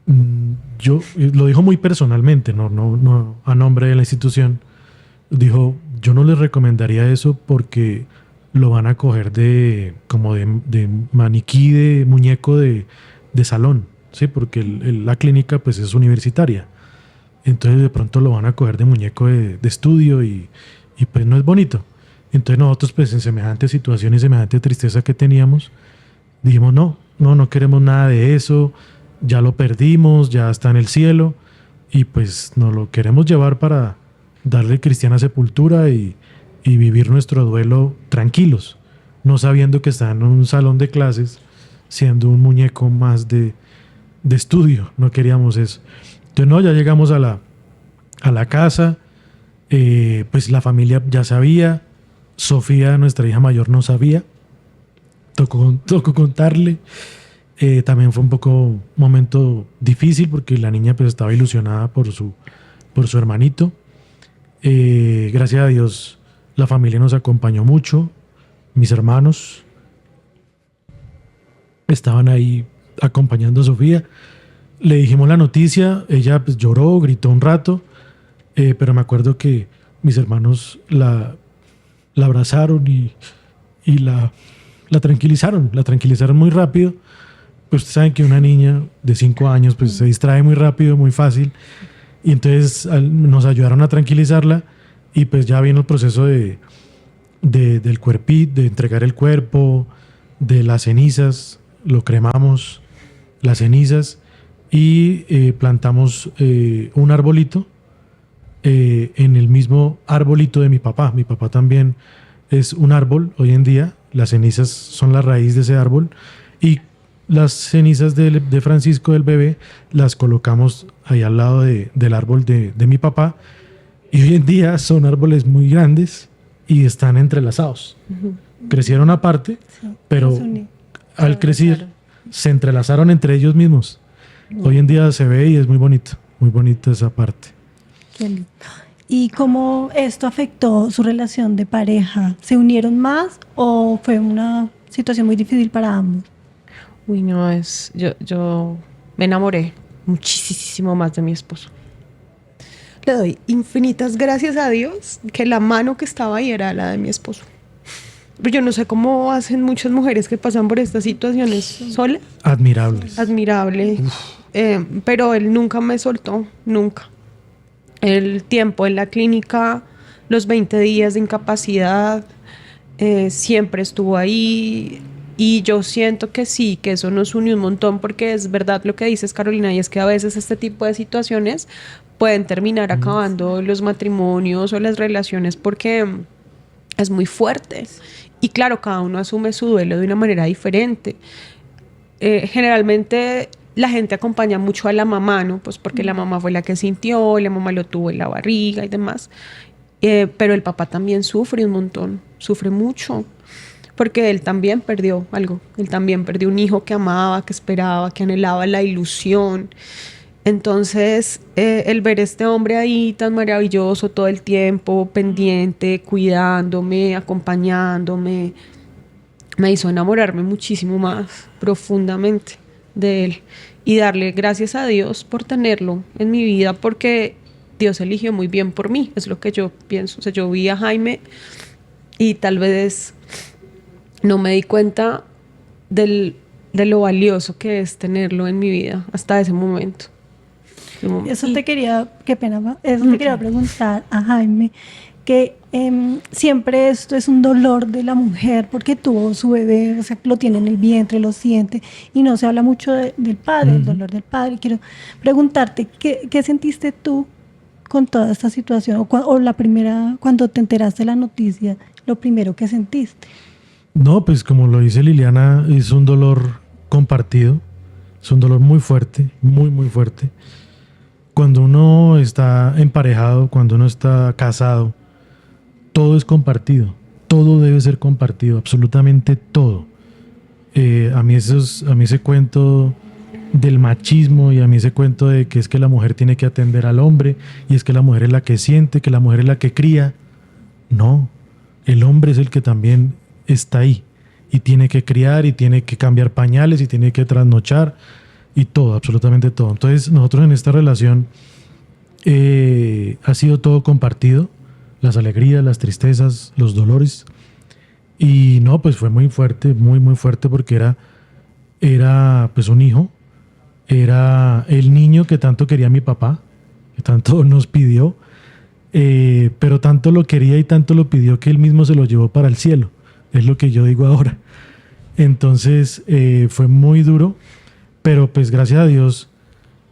lo dijo muy personalmente, no a nombre de la institución, dijo, yo no les recomendaría eso porque lo van a coger como de maniquí, de muñeco de salón, ¿sí? Porque la clínica pues es universitaria. Entonces de pronto lo van a coger de muñeco de estudio y pues no es bonito. Entonces nosotros pues en semejante situación y semejante tristeza que teníamos, dijimos no queremos nada de eso, ya lo perdimos, ya está en el cielo y pues nos lo queremos llevar para darle cristiana sepultura y vivir nuestro duelo tranquilos, no sabiendo que está en un salón de clases siendo un muñeco más de estudio. No queríamos eso. Entonces ya llegamos a la casa, pues la familia ya sabía, Sofía, nuestra hija mayor, no sabía, tocó contarle. También fue un momento difícil porque la niña pues estaba ilusionada por su hermanito. Gracias a Dios la familia nos acompañó mucho, mis hermanos estaban ahí acompañando a Sofía. Le dijimos la noticia, ella pues lloró, gritó un rato, pero me acuerdo que mis hermanos la abrazaron y la tranquilizaron muy rápido. Pues ustedes saben que una niña de 5 años pues se distrae muy rápido, muy fácil, y entonces nos ayudaron a tranquilizarla y pues ya vino el proceso del cuerpito, de entregar el cuerpo, de las cenizas, lo cremamos, las cenizas, y plantamos un arbolito en el mismo arbolito de mi papá. Mi papá también es un árbol hoy en día, las cenizas son la raíz de ese árbol y las cenizas de Francisco, del bebé, las colocamos ahí al lado del árbol de mi papá y hoy en día son árboles muy grandes y están entrelazados. Crecieron aparte, pero al crecer se entrelazaron entre ellos mismos. Hoy en día se ve y es muy bonita esa parte. Qué lindo. ¿Y cómo esto afectó su relación de pareja? ¿Se unieron más o fue una situación muy difícil para ambos? Uy, no, yo me enamoré muchísimo más de mi esposo. Le doy infinitas gracias a Dios que la mano que estaba ahí era la de mi esposo. Pero yo no sé cómo hacen muchas mujeres que pasan por estas situaciones solas. Admirables. Admirable. Pero él nunca me soltó, nunca. El tiempo en la clínica, los 20 días de incapacidad, siempre estuvo ahí. Y yo siento que sí, que eso nos une un montón, porque es verdad lo que dices, Carolina, y es que a veces este tipo de situaciones pueden terminar acabando los matrimonios o las relaciones porque es muy fuerte. Y claro, cada uno asume su duelo de una manera diferente. Generalmente la gente acompaña mucho a la mamá, ¿no? Pues porque la mamá fue la que sintió, la mamá lo tuvo en la barriga y demás. Pero el papá también sufre un montón, sufre mucho, porque él también perdió algo. Él también perdió un hijo que amaba, que esperaba, que anhelaba la ilusión. Entonces, el ver este hombre ahí tan maravilloso todo el tiempo, pendiente, cuidándome, acompañándome, me hizo enamorarme muchísimo más profundamente de él y darle gracias a Dios por tenerlo en mi vida, porque Dios eligió muy bien por mí, es lo que yo pienso. O sea, yo vi a Jaime y tal vez no me di cuenta de lo valioso que es tenerlo en mi vida hasta ese momento. Eso te quería, qué pena, ¿va? Eso te quería preguntar a Jaime, que siempre esto es un dolor de la mujer porque tuvo su bebé, o sea, lo tiene en el vientre, lo siente, y no se habla mucho del padre, el dolor del padre. Quiero preguntarte, ¿qué sentiste tú con toda esta situación? O la primera, cuando te enteraste de la noticia, lo primero que sentiste. No, pues como lo dice Liliana, es un dolor compartido, es un dolor muy fuerte, muy, muy fuerte. Cuando uno está emparejado, cuando uno está casado, todo es compartido, todo debe ser compartido, absolutamente todo. A mí ese cuento del machismo y a mí ese cuento de que es que la mujer tiene que atender al hombre y es que la mujer es la que siente, que la mujer es la que cría. No, el hombre es el que también está ahí y tiene que criar y tiene que cambiar pañales y tiene que trasnochar y todo, absolutamente todo. Entonces nosotros en esta relación ha sido todo compartido, las alegrías, las tristezas, los dolores, y no, pues fue muy fuerte, muy muy fuerte, porque era pues un hijo, era el niño que tanto quería mi papá, que tanto nos pidió, pero tanto lo quería y tanto lo pidió que él mismo se lo llevó para el cielo, es lo que yo digo ahora. Entonces fue muy duro, pero pues gracias a Dios,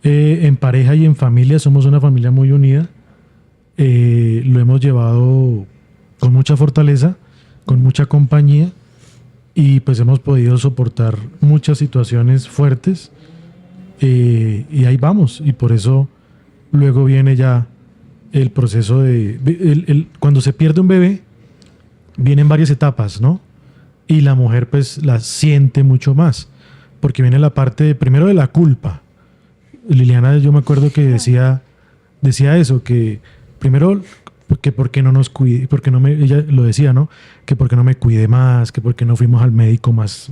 en pareja y en familia somos una familia muy unida. Lo hemos llevado con mucha fortaleza, con mucha compañía, y pues hemos podido soportar muchas situaciones fuertes, y ahí vamos. Y por eso luego viene ya el proceso cuando se pierde un bebé, vienen varias etapas, ¿no? Y la mujer pues la siente mucho más, porque viene la parte primero de la culpa. Liliana, yo me acuerdo que decía eso, que primero que por qué no nos cuide, ella lo decía, ¿no? Que por qué no me cuide más, que por qué no fuimos al médico más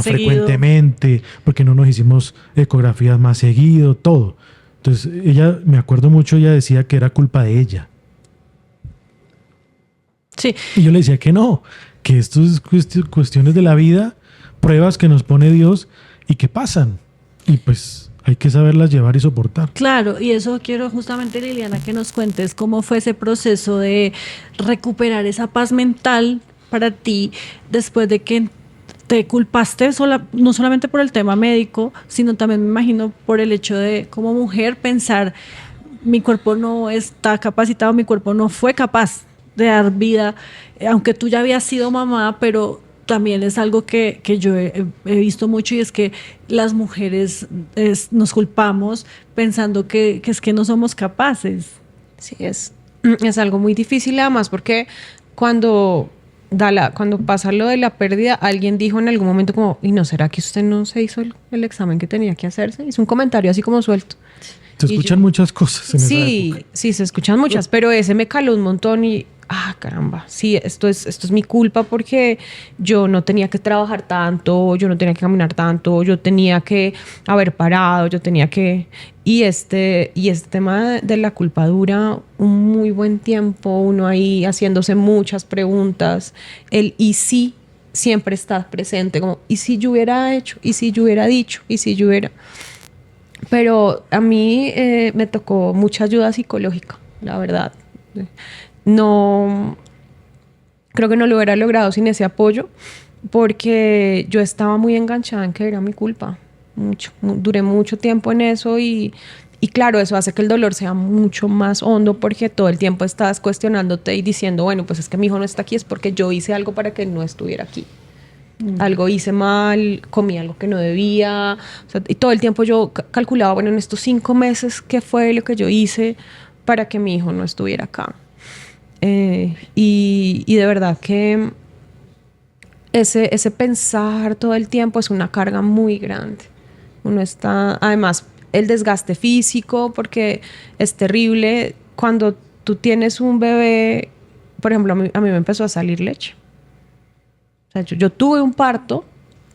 frecuentemente, porque no nos hicimos ecografías más seguido, todo. Entonces ella, me acuerdo mucho, ella decía que era culpa de ella. Sí. Y yo le decía que no, que esto es cuestiones de la vida, pruebas que nos pone Dios y que pasan. Y pues hay que saberlas llevar y soportar. Claro, y eso quiero justamente, Liliana, que nos cuentes cómo fue ese proceso de recuperar esa paz mental para ti después de que te culpaste no solamente por el tema médico, sino también me imagino por el hecho de, como mujer, pensar, mi cuerpo no está capacitado, mi cuerpo no fue capaz de dar vida, aunque tú ya habías sido mamá, pero también es algo que yo he visto mucho, y es que las mujeres nos culpamos pensando que es que no somos capaces. Sí, es algo muy difícil, además, porque cuando pasa lo de la pérdida, alguien dijo en algún momento como, ¿y no será que usted no se hizo el examen que tenía que hacerse? Hizo un comentario así como suelto. Se escuchan muchas cosas en esa época. Sí, se escuchan muchas, pero ese me caló un montón y caramba, sí, esto es mi culpa, porque yo no tenía que trabajar tanto, yo no tenía que caminar tanto, yo tenía que haber parado, y este tema de la culpa dura un muy buen tiempo, uno ahí haciéndose muchas preguntas, el y si siempre está presente, como y si yo hubiera hecho, y si yo hubiera dicho, y si yo hubiera... Pero a mí me tocó mucha ayuda psicológica, la verdad. No, creo que no lo hubiera logrado sin ese apoyo, porque yo estaba muy enganchada en que era mi culpa. Duré mucho tiempo en eso, y claro, eso hace que el dolor sea mucho más hondo, porque todo el tiempo estás cuestionándote y diciendo, bueno, pues es que mi hijo no está aquí, es porque yo hice algo para que no estuviera aquí. Algo hice mal, comí algo que no debía, o sea, y todo el tiempo yo calculaba, bueno, en estos 5 meses, ¿qué fue lo que yo hice para que mi hijo no estuviera acá? Y de verdad que ese pensar todo el tiempo es una carga muy grande. Uno está, además, el desgaste físico, porque es terrible cuando tú tienes un bebé. Por ejemplo, a mí me empezó a salir leche. O sea, yo tuve un parto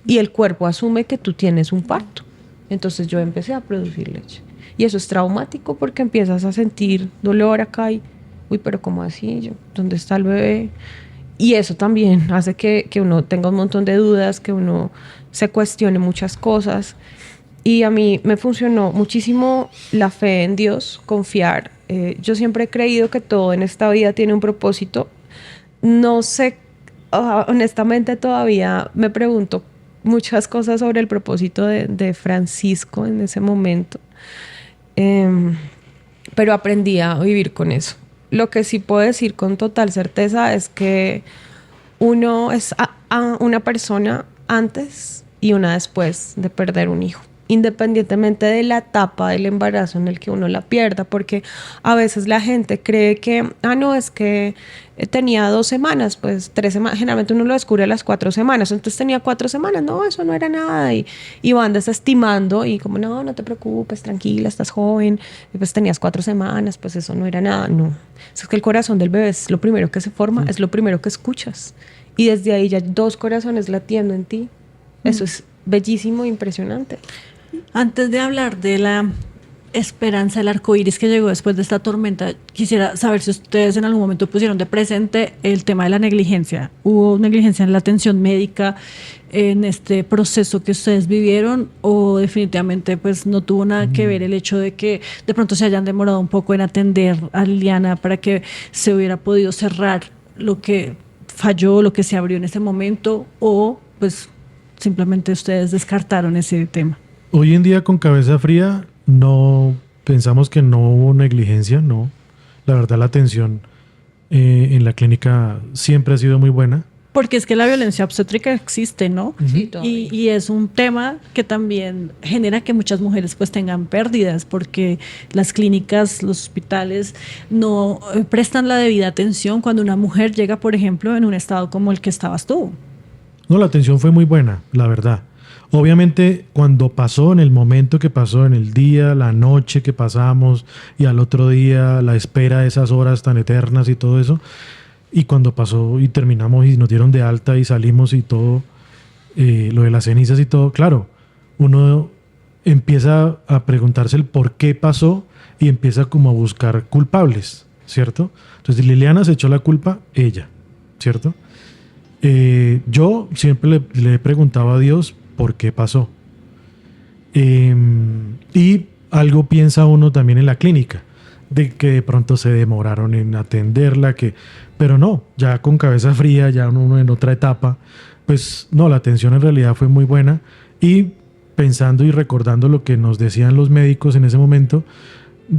y el cuerpo asume que tú tienes un parto. Entonces yo empecé a producir leche. Y eso es traumático porque empiezas a sentir dolor acá y, uy, pero ¿cómo así? ¿Dónde está el bebé? Y eso también hace que uno tenga un montón de dudas, que uno se cuestione muchas cosas. Y a mí me funcionó muchísimo la fe en Dios, confiar. Yo siempre he creído que todo en esta vida tiene un propósito. No sé, honestamente todavía me pregunto muchas cosas sobre el propósito de Francisco en ese momento. Pero aprendí a vivir con eso. Lo que sí puedo decir con total certeza es que uno es una persona antes y una después de perder un hijo, independientemente de la etapa del embarazo en el que uno la pierda, porque a veces la gente cree que, no, es que tenía 2 semanas, pues 3 semanas, generalmente uno lo descubre a las 4 semanas, entonces tenía 4 semanas, no, eso no era nada, y van desestimando, y como, no te preocupes, tranquila, estás joven, y pues tenías 4 semanas, pues eso no era nada, no, es que el corazón del bebé es lo primero que se forma, es lo primero que escuchas, y desde ahí ya 2 corazones latiendo en ti, eso es bellísimo e impresionante. Antes de hablar de la esperanza, el arco iris que llegó después de esta tormenta, quisiera saber si ustedes en algún momento pusieron de presente el tema de la negligencia. ¿Hubo negligencia en la atención médica en este proceso que ustedes vivieron, o definitivamente pues no tuvo nada que ver el hecho de que de pronto se hayan demorado un poco en atender a Liliana para que se hubiera podido cerrar lo que falló, lo que se abrió en ese momento, o pues simplemente ustedes descartaron ese tema? Hoy en día, con cabeza fría, no pensamos que no hubo negligencia, no. La verdad, la atención en la clínica siempre ha sido muy buena. Porque es que la violencia obstétrica existe, ¿no? Sí, Y es un tema que también genera que muchas mujeres pues tengan pérdidas, porque las clínicas, los hospitales no prestan la debida atención cuando una mujer llega, por ejemplo, en un estado como el que estabas tú. No, la atención fue muy buena, la verdad. Obviamente, cuando pasó, en el momento que pasó, en el día, la noche que pasamos y al otro día, la espera de esas horas tan eternas y todo eso, y cuando pasó y terminamos y nos dieron de alta y salimos y todo, lo de las cenizas y todo, claro, uno empieza a preguntarse el por qué pasó y empieza como a buscar culpables, ¿cierto? Entonces Liliana se echó la culpa, ella, ¿cierto? Yo siempre le he preguntado a Dios por qué pasó. Y algo piensa uno también en la clínica, de que de pronto se demoraron en atenderla, pero no, ya con cabeza fría, ya uno en otra etapa, pues no, la atención en realidad fue muy buena. Y pensando y recordando lo que nos decían los médicos en ese momento,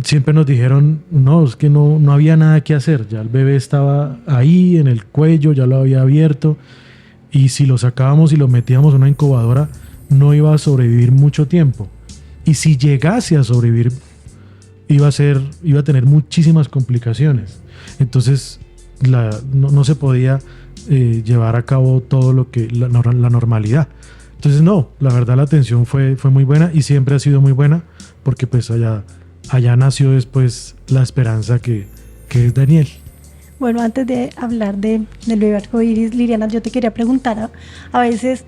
siempre nos dijeron, no, es que no había nada que hacer, ya el bebé estaba ahí en el cuello, ya lo había abierto, y si lo sacábamos y lo metíamos en una incubadora, no iba a sobrevivir mucho tiempo. Y si llegase a sobrevivir, iba a tener muchísimas complicaciones. Entonces, no se podía llevar a cabo todo lo que la normalidad. Entonces, no, la verdad la atención fue muy buena y siempre ha sido muy buena, porque pues allá nació después la esperanza que es Daniel. Bueno, antes de hablar del bebé arcoíris, Liliana, yo te quería preguntar, a veces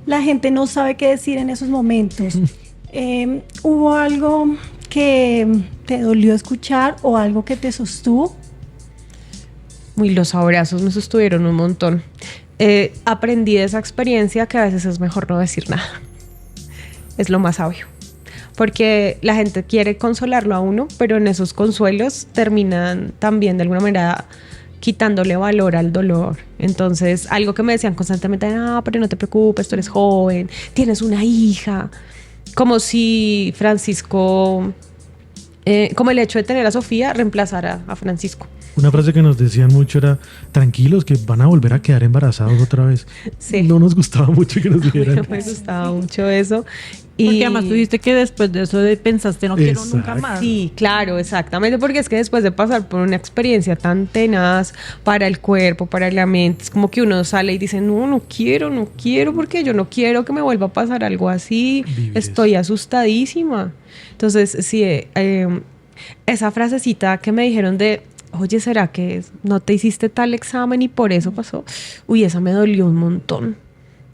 la gente no sabe qué decir en esos momentos. ¿Hubo algo que te dolió escuchar o algo que te sostuvo? Los abrazos me sostuvieron un montón. Aprendí de esa experiencia que a veces es mejor no decir nada. Es lo más sabio. Porque la gente quiere consolarlo a uno, pero en esos consuelos terminan también de alguna manera quitándole valor al dolor. Entonces, algo que me decían constantemente, pero no te preocupes, tú eres joven, tienes una hija. Como si Francisco como el hecho de tener a Sofía reemplazar a Francisco. Una frase que nos decían mucho era, tranquilos que van a volver a quedar embarazados otra vez. Sí. No nos gustaba mucho que nos dijeran. Me gustaba mucho eso. Porque además tú dijiste que después de eso pensaste no quiero nunca Exacto. más. Sí, claro, exactamente, porque es que después de pasar por una experiencia tan tenaz para el cuerpo, para la mente, es como que uno sale y dice, no quiero, porque yo no quiero que me vuelva a pasar algo así, Vivir estoy asustadísima. Entonces, sí, esa frasecita que me dijeron de, oye, ¿será que no te hiciste tal examen y por eso pasó? Uy, esa me dolió un montón.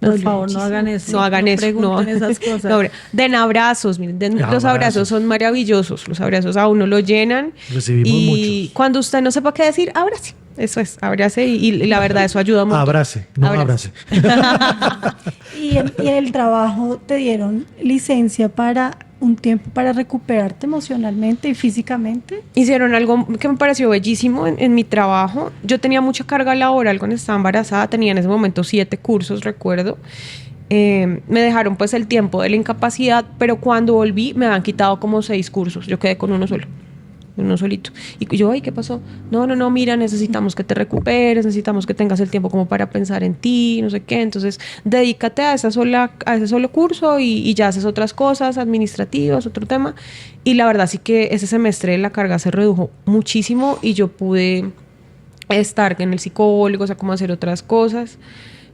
Por favor, no hagan eso. No hagan eso. Pregunten esas cosas. No, den abrazos, miren, los Abrazos. abrazos son maravillosos. Los abrazos a uno lo llenan. Recibimos y muchos. cuando usted no sepa qué decir, abrace. Eso es, abrace y la verdad eso ayuda mucho. Abrace, no Abrace. abrace. Y en el trabajo te dieron licencia para un tiempo para recuperarte emocionalmente y físicamente. Hicieron algo que me pareció bellísimo en mi trabajo. Yo tenía mucha carga laboral cuando estaba embarazada. Tenía en ese momento 7 cursos, recuerdo. Me dejaron pues el tiempo de la incapacidad, pero cuando volví me habían quitado como 6 cursos. Yo quedé con uno solo. Uno solito. Y yo, ay, ¿qué pasó? No, mira, necesitamos que te recuperes, necesitamos que tengas el tiempo como para pensar en ti, no sé qué. Entonces, dedícate a ese solo curso y ya haces otras cosas administrativas, otro tema. Y la verdad sí que ese semestre la carga se redujo muchísimo y yo pude estar en el psicólogo, o sea, como hacer otras cosas.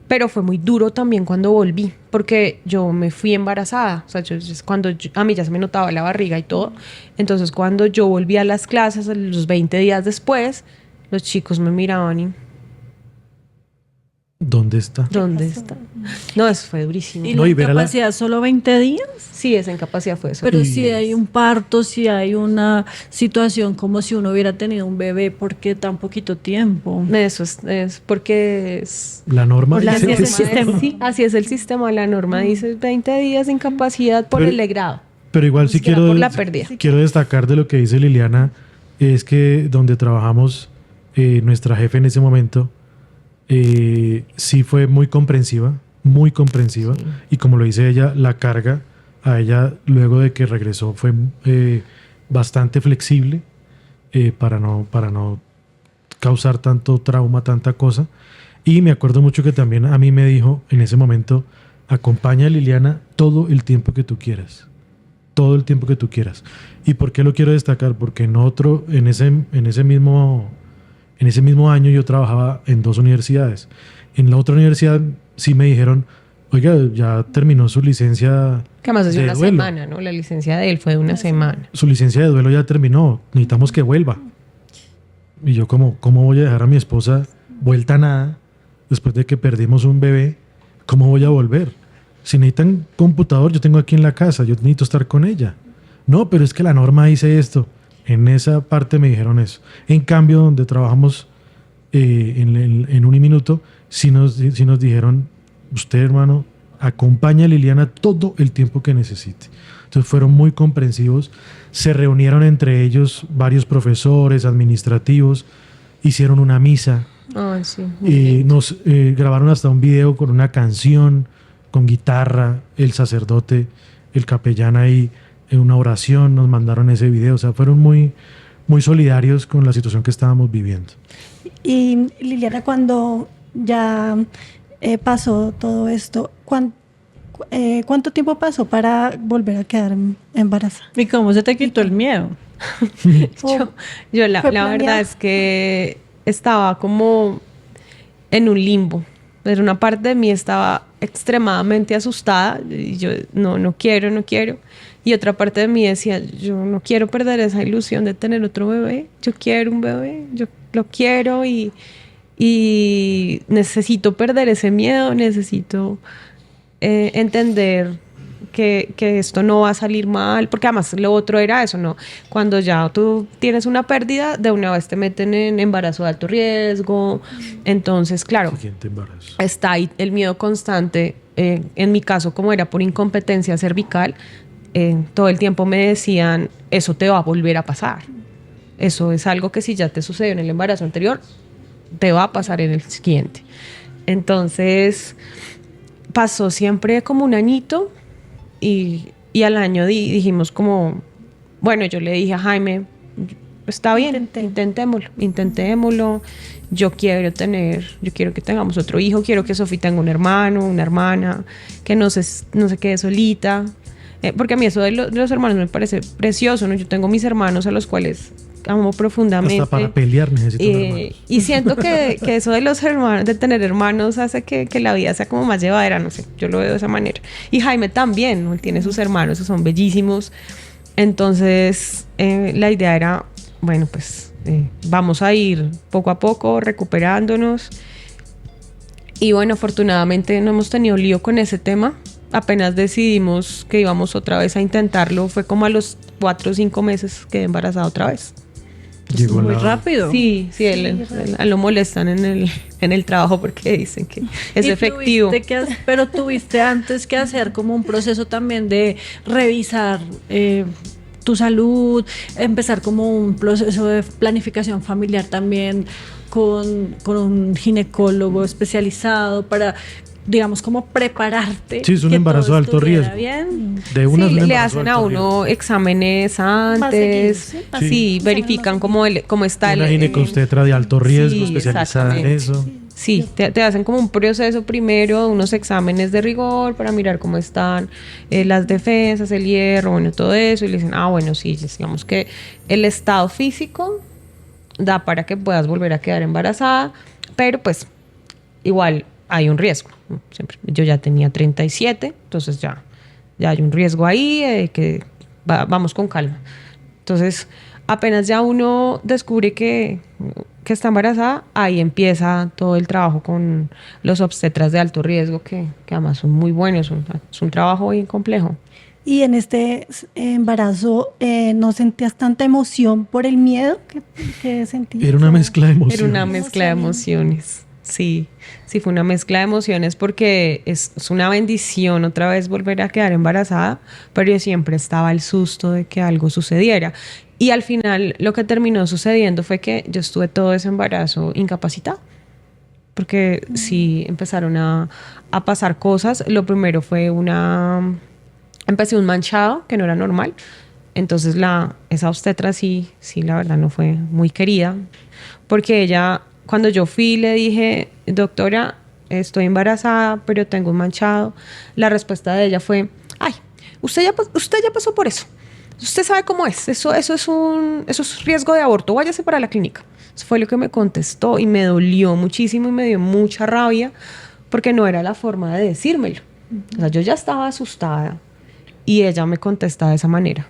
Pero fue muy duro también cuando volví, porque yo me fui embarazada. O sea, a mí ya se me notaba la barriga y todo. Entonces, cuando yo volví a las clases, los 20 días después, los chicos me miraban y... ¿Dónde está? ¿Dónde está? No, eso fue durísimo. ¿Y No, la y ver a la- incapacidad solo 20 días? Sí, esa incapacidad fue eso. Pero Y- si hay un parto, si hay una situación como si uno hubiera tenido un bebé, ¿por qué tan poquito tiempo? Eso es porque es... La norma Por la dice norma eso. del sistema. Sí, así es el sistema. La norma dice 20 días de incapacidad por Pero- el legrado. Pero igual sí Ni siquiera quiero, por la pérdida. quiero destacar de lo que dice Liliana, es que donde trabajamos, nuestra jefe en ese momento, sí fue muy comprensiva, Sí. y como lo dice ella, la carga a ella luego de que regresó fue bastante flexible para no causar tanto trauma, tanta cosa. Y me acuerdo mucho que también a mí me dijo en ese momento, acompaña a Liliana todo el tiempo que tú quieras. Todo el tiempo que tú quieras. ¿Y por qué lo quiero destacar? Porque en ese mismo año yo trabajaba en 2 universidades. En la otra universidad sí me dijeron, oiga, ya terminó su licencia Que además es de de una duelo. semana, ¿no? La licencia de él fue de una semana. Su licencia de duelo ya terminó, necesitamos que vuelva. Y yo ¿cómo voy a dejar a mi esposa vuelta a nada después de que perdimos un bebé? ¿Cómo voy a volver? Si necesitan computador, yo tengo aquí en la casa, yo necesito estar con ella. No, pero es que la norma dice esto. En esa parte me dijeron eso. En cambio, donde trabajamos en Uniminuto, sí nos dijeron, usted, hermano, acompaña a Liliana todo el tiempo que necesite. Entonces fueron muy comprensivos. Se reunieron entre ellos varios profesores, administrativos, hicieron una misa, Ay, sí. nos grabaron hasta un video con una canción, con guitarra, el sacerdote, el capellán ahí, en una oración, nos mandaron ese video. O sea, fueron muy, muy solidarios con la situación que estábamos viviendo. Y Liliana, cuando ya pasó todo esto, ¿cuánto tiempo pasó para volver a quedar embarazada? ¿Y cómo se te quitó el miedo? Yo la ¿Fue verdad planeado? es que estaba como en un limbo. Pero una parte de mí estaba extremadamente asustada y yo no quiero. Y otra parte de mí decía, yo no quiero perder esa ilusión de tener otro bebé. Yo quiero un bebé, yo lo quiero y necesito perder ese miedo, necesito entender que esto no va a salir mal, porque además lo otro era eso, ¿no? Cuando ya tú tienes una pérdida, de una vez te meten en embarazo de alto riesgo. Entonces, claro, Siguiente embarazo. está ahí el miedo constante. En mi caso, como era por incompetencia cervical, todo el tiempo me decían, eso te va a volver a pasar. Eso es algo que si ya te sucedió en el embarazo anterior, te va a pasar en el siguiente. Entonces, pasó siempre como un añito y al año dijimos como, bueno, yo le dije a Jaime, está bien, intentémoslo. Yo quiero que tengamos otro hijo, quiero que Sofía tenga un hermano, una hermana, que no se quede solita. Porque a mí eso de los hermanos me parece precioso, ¿no? Yo tengo mis hermanos a los cuales amo profundamente. Hasta para pelear necesito un hermano. Y siento que eso de los hermanos, de tener hermanos, hace que la vida sea como más llevadera, no sé, yo lo veo de esa manera. Y Jaime también, ¿no? Él tiene sus hermanos, son bellísimos. Entonces, la idea era, bueno, pues vamos a ir poco a poco recuperándonos. Y bueno, afortunadamente no hemos tenido lío con ese tema. Apenas decidimos que íbamos otra vez a intentarlo, fue como a los 4 o 5 meses quedé embarazada otra vez. Llegó Muy la... rápido. Sí, él lo molestan en el trabajo porque dicen que es efectivo. Pero tuviste antes que hacer como un proceso también de revisar tu salud, empezar como un proceso de planificación familiar también con un ginecólogo especializado para, digamos, como prepararte. Sí, es un que embarazo todo de alto estuviera riesgo. bien. De una Sí, es un le embarazo hacen de a alto uno exámenes antes, Más sí, verifican cómo está riesgo. Una ginecobstetra de alto riesgo, Sí, especializada en exactamente. eso. Sí, te hacen como un proceso primero, unos exámenes de rigor para mirar cómo están las defensas, el hierro, bueno, todo eso. Y le dicen, bueno, sí, digamos que el estado físico da para que puedas volver a quedar embarazada, pero pues igual hay un riesgo. Siempre. Yo ya tenía 37, entonces ya hay un riesgo ahí, que vamos con calma. Entonces, apenas ya uno descubre que está embarazada, ahí empieza todo el trabajo con los obstetras de alto riesgo, que además son muy buenos, es un trabajo bien complejo. Y en este embarazo, ¿no sentías tanta emoción por el miedo que sentías? Era una mezcla de emociones. Era una mezcla de emociones. Sí, fue una mezcla de emociones porque es una bendición otra vez volver a quedar embarazada, pero yo siempre estaba al susto de que algo sucediera. Y al final lo que terminó sucediendo fue que yo estuve todo ese embarazo incapacitada, porque sí empezaron a pasar cosas. Lo primero fue empecé un manchado que no era normal. Entonces esa obstetra sí, la verdad no fue muy querida, porque ella, cuando yo fui, le dije, doctora, estoy embarazada, pero tengo un manchado. La respuesta de ella fue, ay, usted ya pasó por eso. Usted sabe cómo es. Eso es riesgo de aborto. Váyase para la clínica. Eso fue lo que me contestó y me dolió muchísimo y me dio mucha rabia porque no era la forma de decírmelo. O sea, yo ya estaba asustada y ella me contesta de esa manera.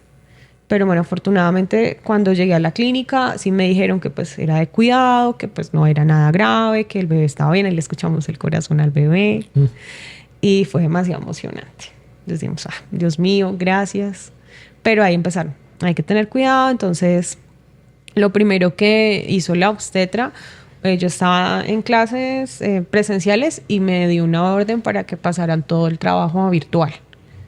Pero bueno, afortunadamente cuando llegué a la clínica sí me dijeron que pues era de cuidado, que pues no era nada grave, que el bebé estaba bien. Ahí le escuchamos el corazón al bebé y fue demasiado emocionante. Decimos, Dios mío, gracias. Pero ahí empezaron, hay que tener cuidado. Entonces lo primero que hizo la obstetra, yo estaba en clases presenciales y me dio una orden para que pasaran todo el trabajo a virtual.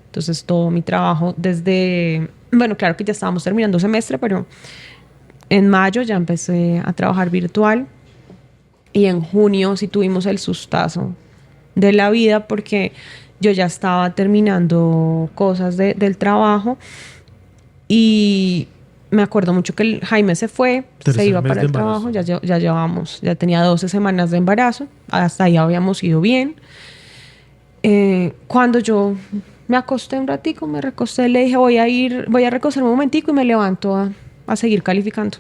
Entonces todo mi trabajo desde... Bueno, claro que ya estábamos terminando semestre, pero en mayo ya empecé a trabajar virtual y en junio sí tuvimos el sustazo de la vida porque yo ya estaba terminando cosas del trabajo y me acuerdo mucho que Jaime se fue, se iba para el trabajo, ya tenía 12 semanas de embarazo, hasta ahí habíamos ido bien. Cuando yo me acosté un ratico, me recosté, le dije voy a recostarme un momentico y me levanto a seguir calificando.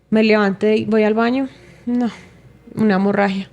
Me levanté y voy al baño, no, una hemorragia.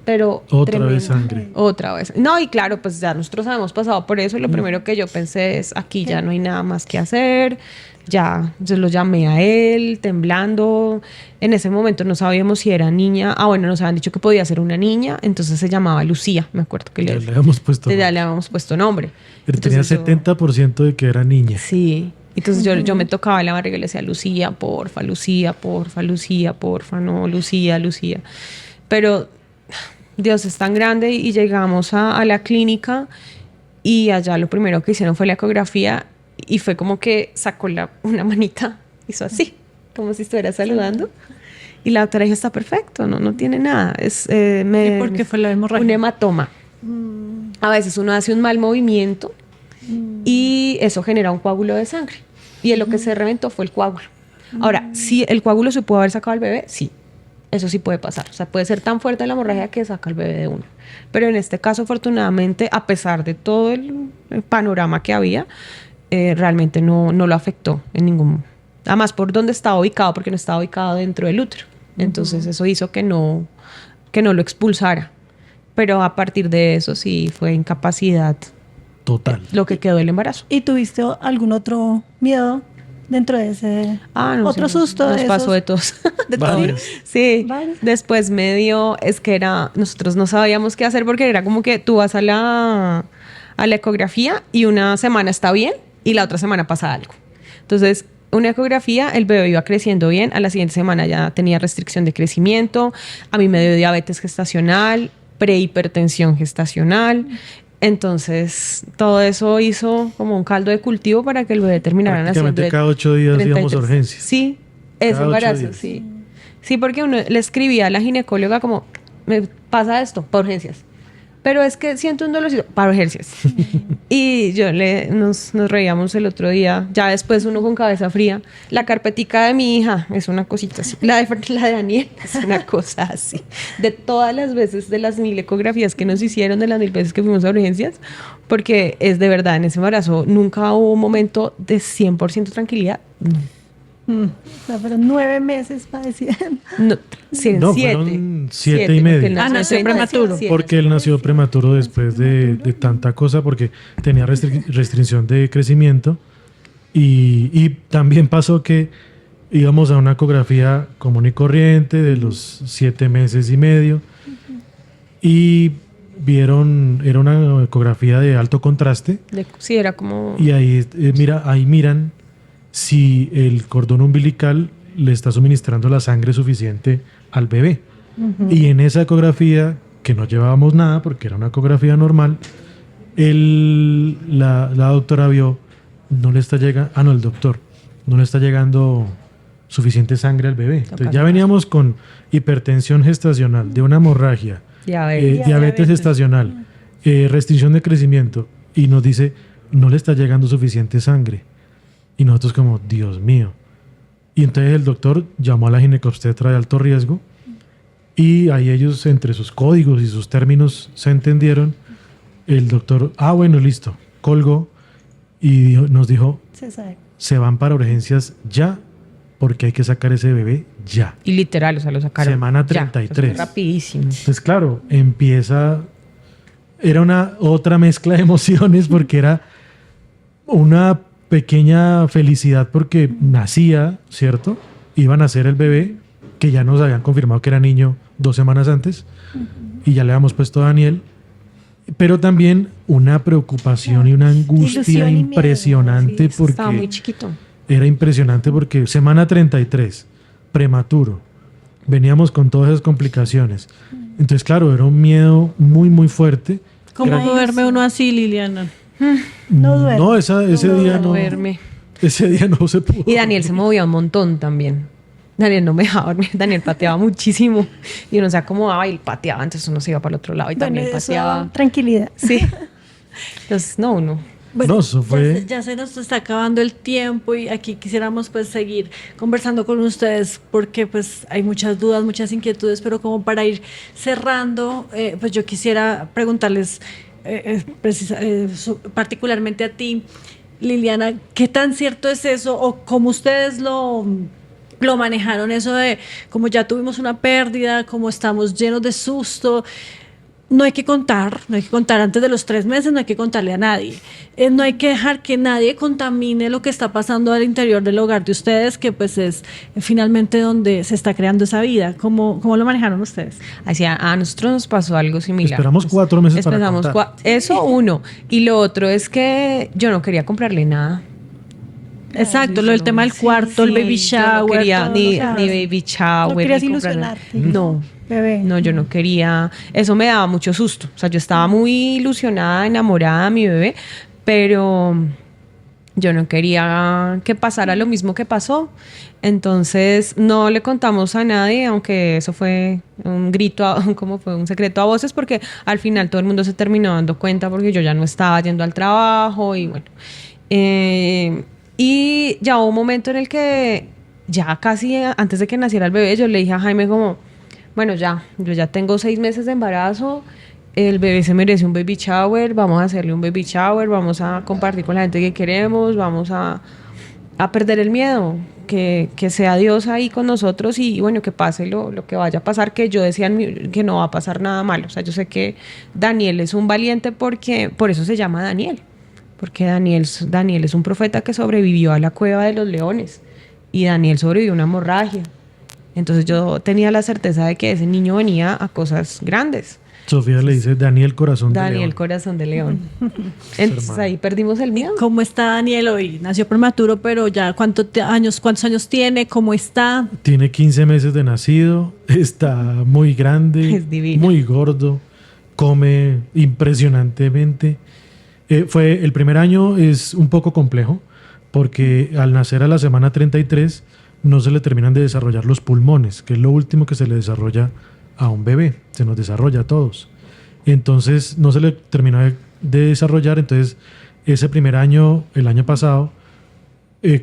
Pero otra tremenda. vez sangre. Otra vez. No, y claro, pues ya nosotros habíamos pasado por eso. Lo primero que yo pensé es, aquí ya no hay nada más que hacer. Ya, yo lo llamé a él, temblando. En ese momento no sabíamos si era niña. Bueno, nos habían dicho que podía ser una niña. Entonces se llamaba Lucía, me acuerdo que ya le habíamos puesto ya le habíamos puesto nombre. Pero tenía 70% de que era niña. Sí. Entonces yo me tocaba la barriga y le decía, Lucía, porfa, Lucía, porfa, Lucía, porfa, no, Lucía, Lucía. Pero Dios es tan grande y llegamos a la clínica y allá lo primero que hicieron fue la ecografía y fue como que sacó una manita, hizo así, como si estuviera saludando. Y la doctora dijo, está perfecto, no tiene nada. ¿Y por qué fue la hemorragia? Un hematoma. A veces uno hace un mal movimiento y eso genera un coágulo de sangre. Y lo que se reventó fue el coágulo. Ahora, si el coágulo se pudo haber sacado al bebé, sí. Eso sí puede pasar. O sea, puede ser tan fuerte la hemorragia que saca al bebé de uno. Pero en este caso, afortunadamente, a pesar de todo el panorama que había, realmente no lo afectó en ningún... Además, por dónde estaba ubicado, porque no estaba ubicado dentro del útero. Entonces, eso hizo que no lo expulsara. Pero a partir de eso sí fue incapacidad Total. lo que quedó del embarazo. ¿Y tuviste algún otro miedo dentro de ese No, otro sí, susto? nos de pasó esos? de todos. ¿De todos? Varios. Sí, Varios. después me dio, es que nosotros no sabíamos qué hacer porque era como que tú vas a la ecografía y una semana está bien y la otra semana pasa algo. Entonces, una ecografía, el bebé iba creciendo bien, a la siguiente semana ya tenía restricción de crecimiento, a mí me dio diabetes gestacional, prehipertensión gestacional. Entonces, todo eso hizo como un caldo de cultivo para que el bebé terminara naciendo. Prácticamente cada 8 días íbamos a urgencias. Sí, ese Cada 8 embarazo, días. sí. Sí, porque uno le escribía a la ginecóloga como, me pasa esto, para urgencias. Pero es que siento un dolorcito, para urgencias. Y nos reíamos el otro día, ya después uno con cabeza fría. La carpetica de mi hija es una cosita así. La de Daniel es una cosa así. De todas las veces, de las 1000 ecografías que nos hicieron, de las 1000 veces que fuimos a urgencias, porque es de verdad, en ese embarazo nunca hubo un momento de 100% tranquilidad. No, pero 9 meses padeciendo. No, sí, No, 7. fueron 7 y medio. Nació prematuro. Porque él nació prematuro después de tanta cosa, porque tenía restricción de crecimiento. Y también pasó que íbamos a una ecografía común y corriente de los 7 meses y medio. Y era una ecografía de alto contraste. Sí, era como... Y ahí miran si el cordón umbilical le está suministrando la sangre suficiente al bebé. Y en esa ecografía, que no llevábamos nada porque era una ecografía normal, la doctora vio, no le está llegando, el doctor, no le está llegando suficiente sangre al bebé. Entonces ya veníamos con hipertensión gestacional, de una hemorragia, diabetes gestacional, restricción de crecimiento, y nos dice, no le está llegando suficiente sangre. Y nosotros como, Dios mío. Y entonces el doctor llamó a la ginecobstetra de alto riesgo y ahí ellos, entre sus códigos y sus términos, se entendieron. El doctor, bueno, listo, colgó y nos dijo, Se sabe. se van para urgencias ya porque hay que sacar ese bebé ya. Y literal, o sea, lo sacaron. Semana ya, 33. o sea, rapidísimo. Entonces, claro, era una otra mezcla de emociones porque era una pequeña felicidad porque nacía, ¿cierto? Iba a nacer el bebé, que ya nos habían confirmado que era niño 2 semanas antes, y ya le habíamos puesto a Daniel, pero también una preocupación y una angustia Ilusión y miedo, impresionante Sí, estaba muy porque chiquito. era impresionante porque semana 33, prematuro, veníamos con todas esas complicaciones. Entonces, claro, era un miedo muy, muy fuerte. ¿Cómo duerme uno así, Liliana? No duerme. No, ese día no. Duerme. Ese día no se pudo. Y Daniel se movía un montón también. Daniel no me dejaba dormir. Daniel pateaba muchísimo. Y uno se acomodaba y él pateaba. Entonces uno se iba para el otro lado y Bueno, también eso, pateaba. tranquilidad. Sí. Entonces, no. No, eso fue. Ya se nos está acabando el tiempo y aquí quisiéramos pues seguir conversando con ustedes porque pues hay muchas dudas, muchas inquietudes, pero como para ir cerrando, pues yo quisiera preguntarles particularmente a ti, Liliana, ¿qué tan cierto es eso o cómo ustedes lo manejaron eso de como ya tuvimos una pérdida, como estamos llenos de susto? No hay que contar antes de los 3 meses, no hay que contarle a nadie. No hay que dejar que nadie contamine lo que está pasando al interior del hogar de ustedes, que pues es finalmente donde se está creando esa vida. ¿Cómo lo manejaron ustedes? A nosotros nos pasó algo similar. Esperamos 4 meses para contar. Eso uno. Y lo otro es que yo no quería comprarle nada. Exacto, lo del tema del cuarto, el baby yo no shower. quería todo ni lo que- baby shower. No querías ni comprar ilusionarte. nada. No. Bebé. No, yo no quería. Eso me daba mucho susto. O sea, yo estaba muy ilusionada, enamorada de mi bebé, pero yo no quería que pasara lo mismo que pasó. Entonces, no le contamos a nadie, aunque eso fue un grito, como fue un secreto a voces, porque al final todo el mundo se terminó dando cuenta porque yo ya no estaba yendo al trabajo y bueno. Y ya hubo un momento en el que, ya casi antes de que naciera el bebé, yo le dije a Jaime como, bueno, yo ya tengo 6 meses de embarazo, el bebé se merece un baby shower, vamos a hacerle un baby shower, vamos a compartir con la gente que queremos, vamos a perder el miedo, que sea Dios ahí con nosotros y bueno, que pase lo que vaya a pasar, que yo decía que no va a pasar nada malo. O sea, yo sé que Daniel es un valiente porque por eso se llama Daniel, porque Daniel es un profeta que sobrevivió a la cueva de los leones y Daniel sobrevivió a una hemorragia. Entonces yo tenía la certeza de que ese niño venía a cosas grandes. Sofía le dice Daniel Corazón de León. Daniel Corazón de León. Entonces ahí perdimos el miedo. ¿Cómo está Daniel hoy? Nació prematuro, pero ya ¿cuántos años tiene? ¿Cómo está? Tiene 15 meses de nacido, está muy grande, Es divino. muy gordo, come impresionantemente. El primer año es un poco complejo porque al nacer a la semana 33 no se le terminan de desarrollar los pulmones, que es lo último que se le desarrolla a un bebé, se nos desarrolla a todos. Entonces no se le terminó de desarrollar, entonces ese primer año, el año pasado,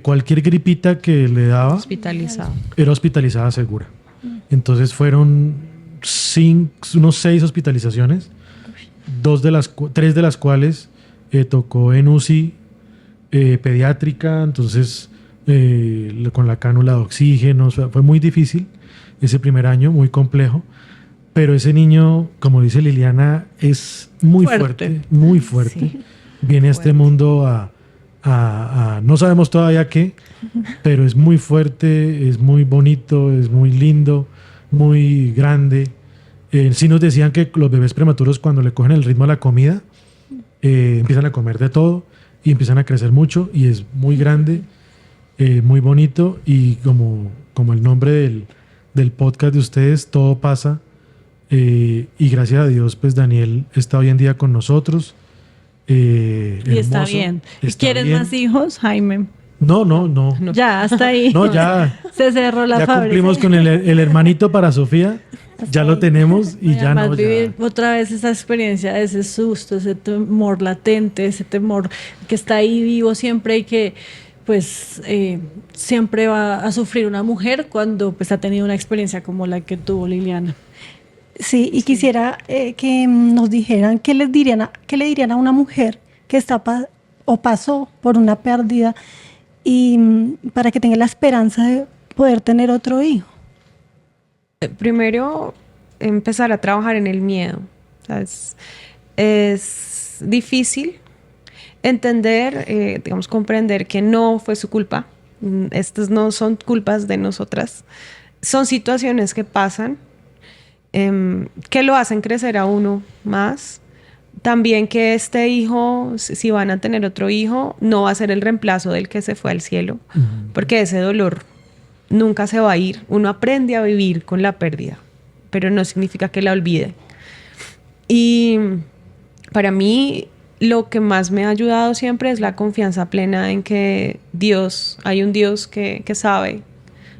cualquier gripita que le daba Hospitalizado. era hospitalizada segura. Entonces fueron unos 6 hospitalizaciones, 3 de las cuales tocó en UCI pediátrica, entonces con la cánula de oxígeno, o sea, fue muy difícil ese primer año, muy complejo. Pero ese niño, como dice Liliana, es muy fuerte, muy fuerte. Sí. Viene a este mundo a no sabemos todavía qué, pero es muy fuerte, es muy bonito, es muy lindo, muy grande. Sí nos decían que los bebés prematuros cuando le cogen el ritmo a la comida, empiezan a comer de todo y empiezan a crecer mucho y es muy grande, muy bonito y como el nombre del podcast de ustedes, todo pasa. Y gracias a Dios, pues Daniel está hoy en día con nosotros. Y está hermoso, bien. está ¿Quieres bien. más hijos, Jaime? No. Ya, hasta ahí. No, ya. Se cerró la Ya fábrica. cumplimos con el hermanito para Sofía. Ya lo tenemos y ya además no. vivir Ya. otra vez esa experiencia, ese susto, ese temor latente, ese temor que está ahí vivo siempre y que pues siempre va a sufrir una mujer cuando pues ha tenido una experiencia como la que tuvo Liliana. Sí, y quisiera que nos dijeran qué le dirían a una mujer que está o pasó por una pérdida y para que tenga la esperanza de poder tener otro hijo. Primero, empezar a trabajar en el miedo. O sea, es difícil entender, digamos, comprender que no fue su culpa. Estas no son culpas de nosotras. Son situaciones que pasan, que lo hacen crecer a uno más. También que este hijo, si van a tener otro hijo, no va a ser el reemplazo del que se fue al cielo, porque ese dolor nunca se va a ir. Uno aprende a vivir con la pérdida, pero no significa que la olvide. Y para mí, lo que más me ha ayudado siempre es la confianza plena en que hay un Dios que sabe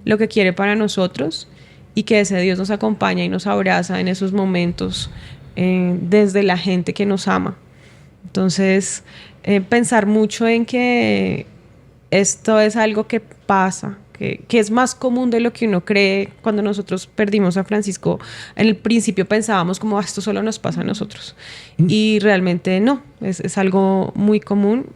lo que quiere para nosotros y que ese Dios nos acompaña y nos abraza en esos momentos desde la gente que nos ama. Entonces, pensar mucho en que esto es algo que pasa, que es más común de lo que uno cree. Cuando nosotros perdimos a Francisco, en el principio pensábamos como esto solo nos pasa a nosotros. Y realmente no, es algo muy común,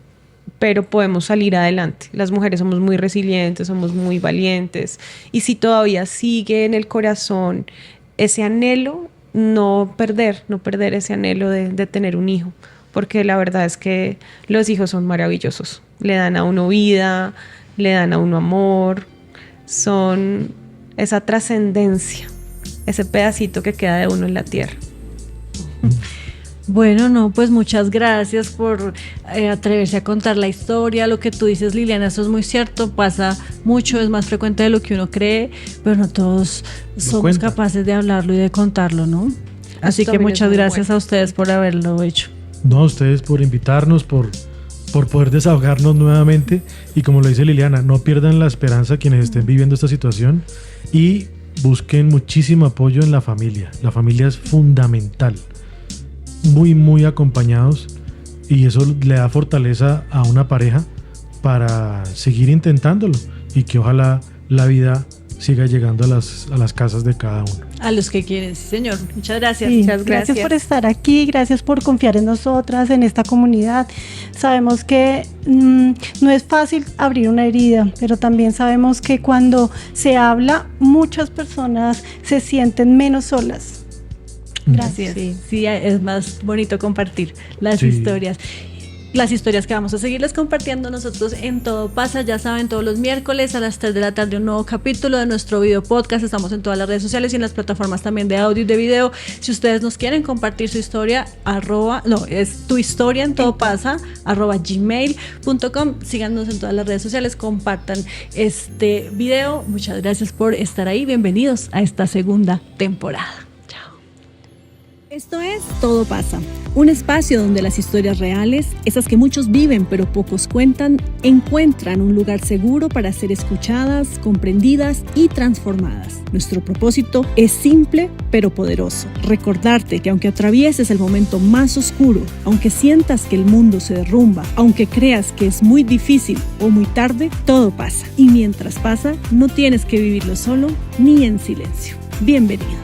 pero podemos salir adelante. Las mujeres somos muy resilientes, somos muy valientes. Y si todavía sigue en el corazón ese anhelo, no perder ese anhelo de tener un hijo. Porque la verdad es que los hijos son maravillosos. Le dan a uno vida, le dan a uno amor. Son esa trascendencia, ese pedacito que queda de uno en la tierra. Bueno, no, pues muchas gracias por atreverse a contar la historia. Lo que tú dices, Liliana, eso es muy cierto, pasa mucho, es más frecuente de lo que uno cree, pero no todos somos capaces de hablarlo y de contarlo, ¿no? Así que muchas gracias a ustedes por haberlo hecho. No, a ustedes por invitarnos, por poder desahogarnos nuevamente y como lo dice Liliana, no pierdan la esperanza quienes estén viviendo esta situación y busquen muchísimo apoyo en la familia. La familia es fundamental. Muy, muy acompañados y eso le da fortaleza a una pareja para seguir intentándolo y que ojalá la vida siga llegando a las casas de cada uno. A los que quieren, sí señor. Muchas gracias. Sí, Muchas gracias gracias. por estar aquí, gracias por confiar en nosotras, en esta comunidad. Sabemos que no es fácil abrir una herida, pero también sabemos que cuando se habla, muchas personas se sienten menos solas. Gracias. Sí, es más bonito compartir las historias. Las historias que vamos a seguirles compartiendo nosotros en Todo Pasa, ya saben, todos los miércoles a las 3 de la tarde un nuevo capítulo de nuestro video podcast. Estamos en todas las redes sociales y en las plataformas también de audio y de video. Si ustedes nos quieren compartir su historia, es tu historia en Todo Pasa, @gmail.com. Síganos en todas las redes sociales, compartan este video. Muchas gracias por estar ahí. Bienvenidos a esta segunda temporada. Esto es Todo Pasa, un espacio donde las historias reales, esas que muchos viven pero pocos cuentan, encuentran un lugar seguro para ser escuchadas, comprendidas y transformadas. Nuestro propósito es simple pero poderoso: recordarte que aunque atravieses el momento más oscuro, aunque sientas que el mundo se derrumba, aunque creas que es muy difícil o muy tarde, todo pasa. Y mientras pasa, no tienes que vivirlo solo ni en silencio. Bienvenido.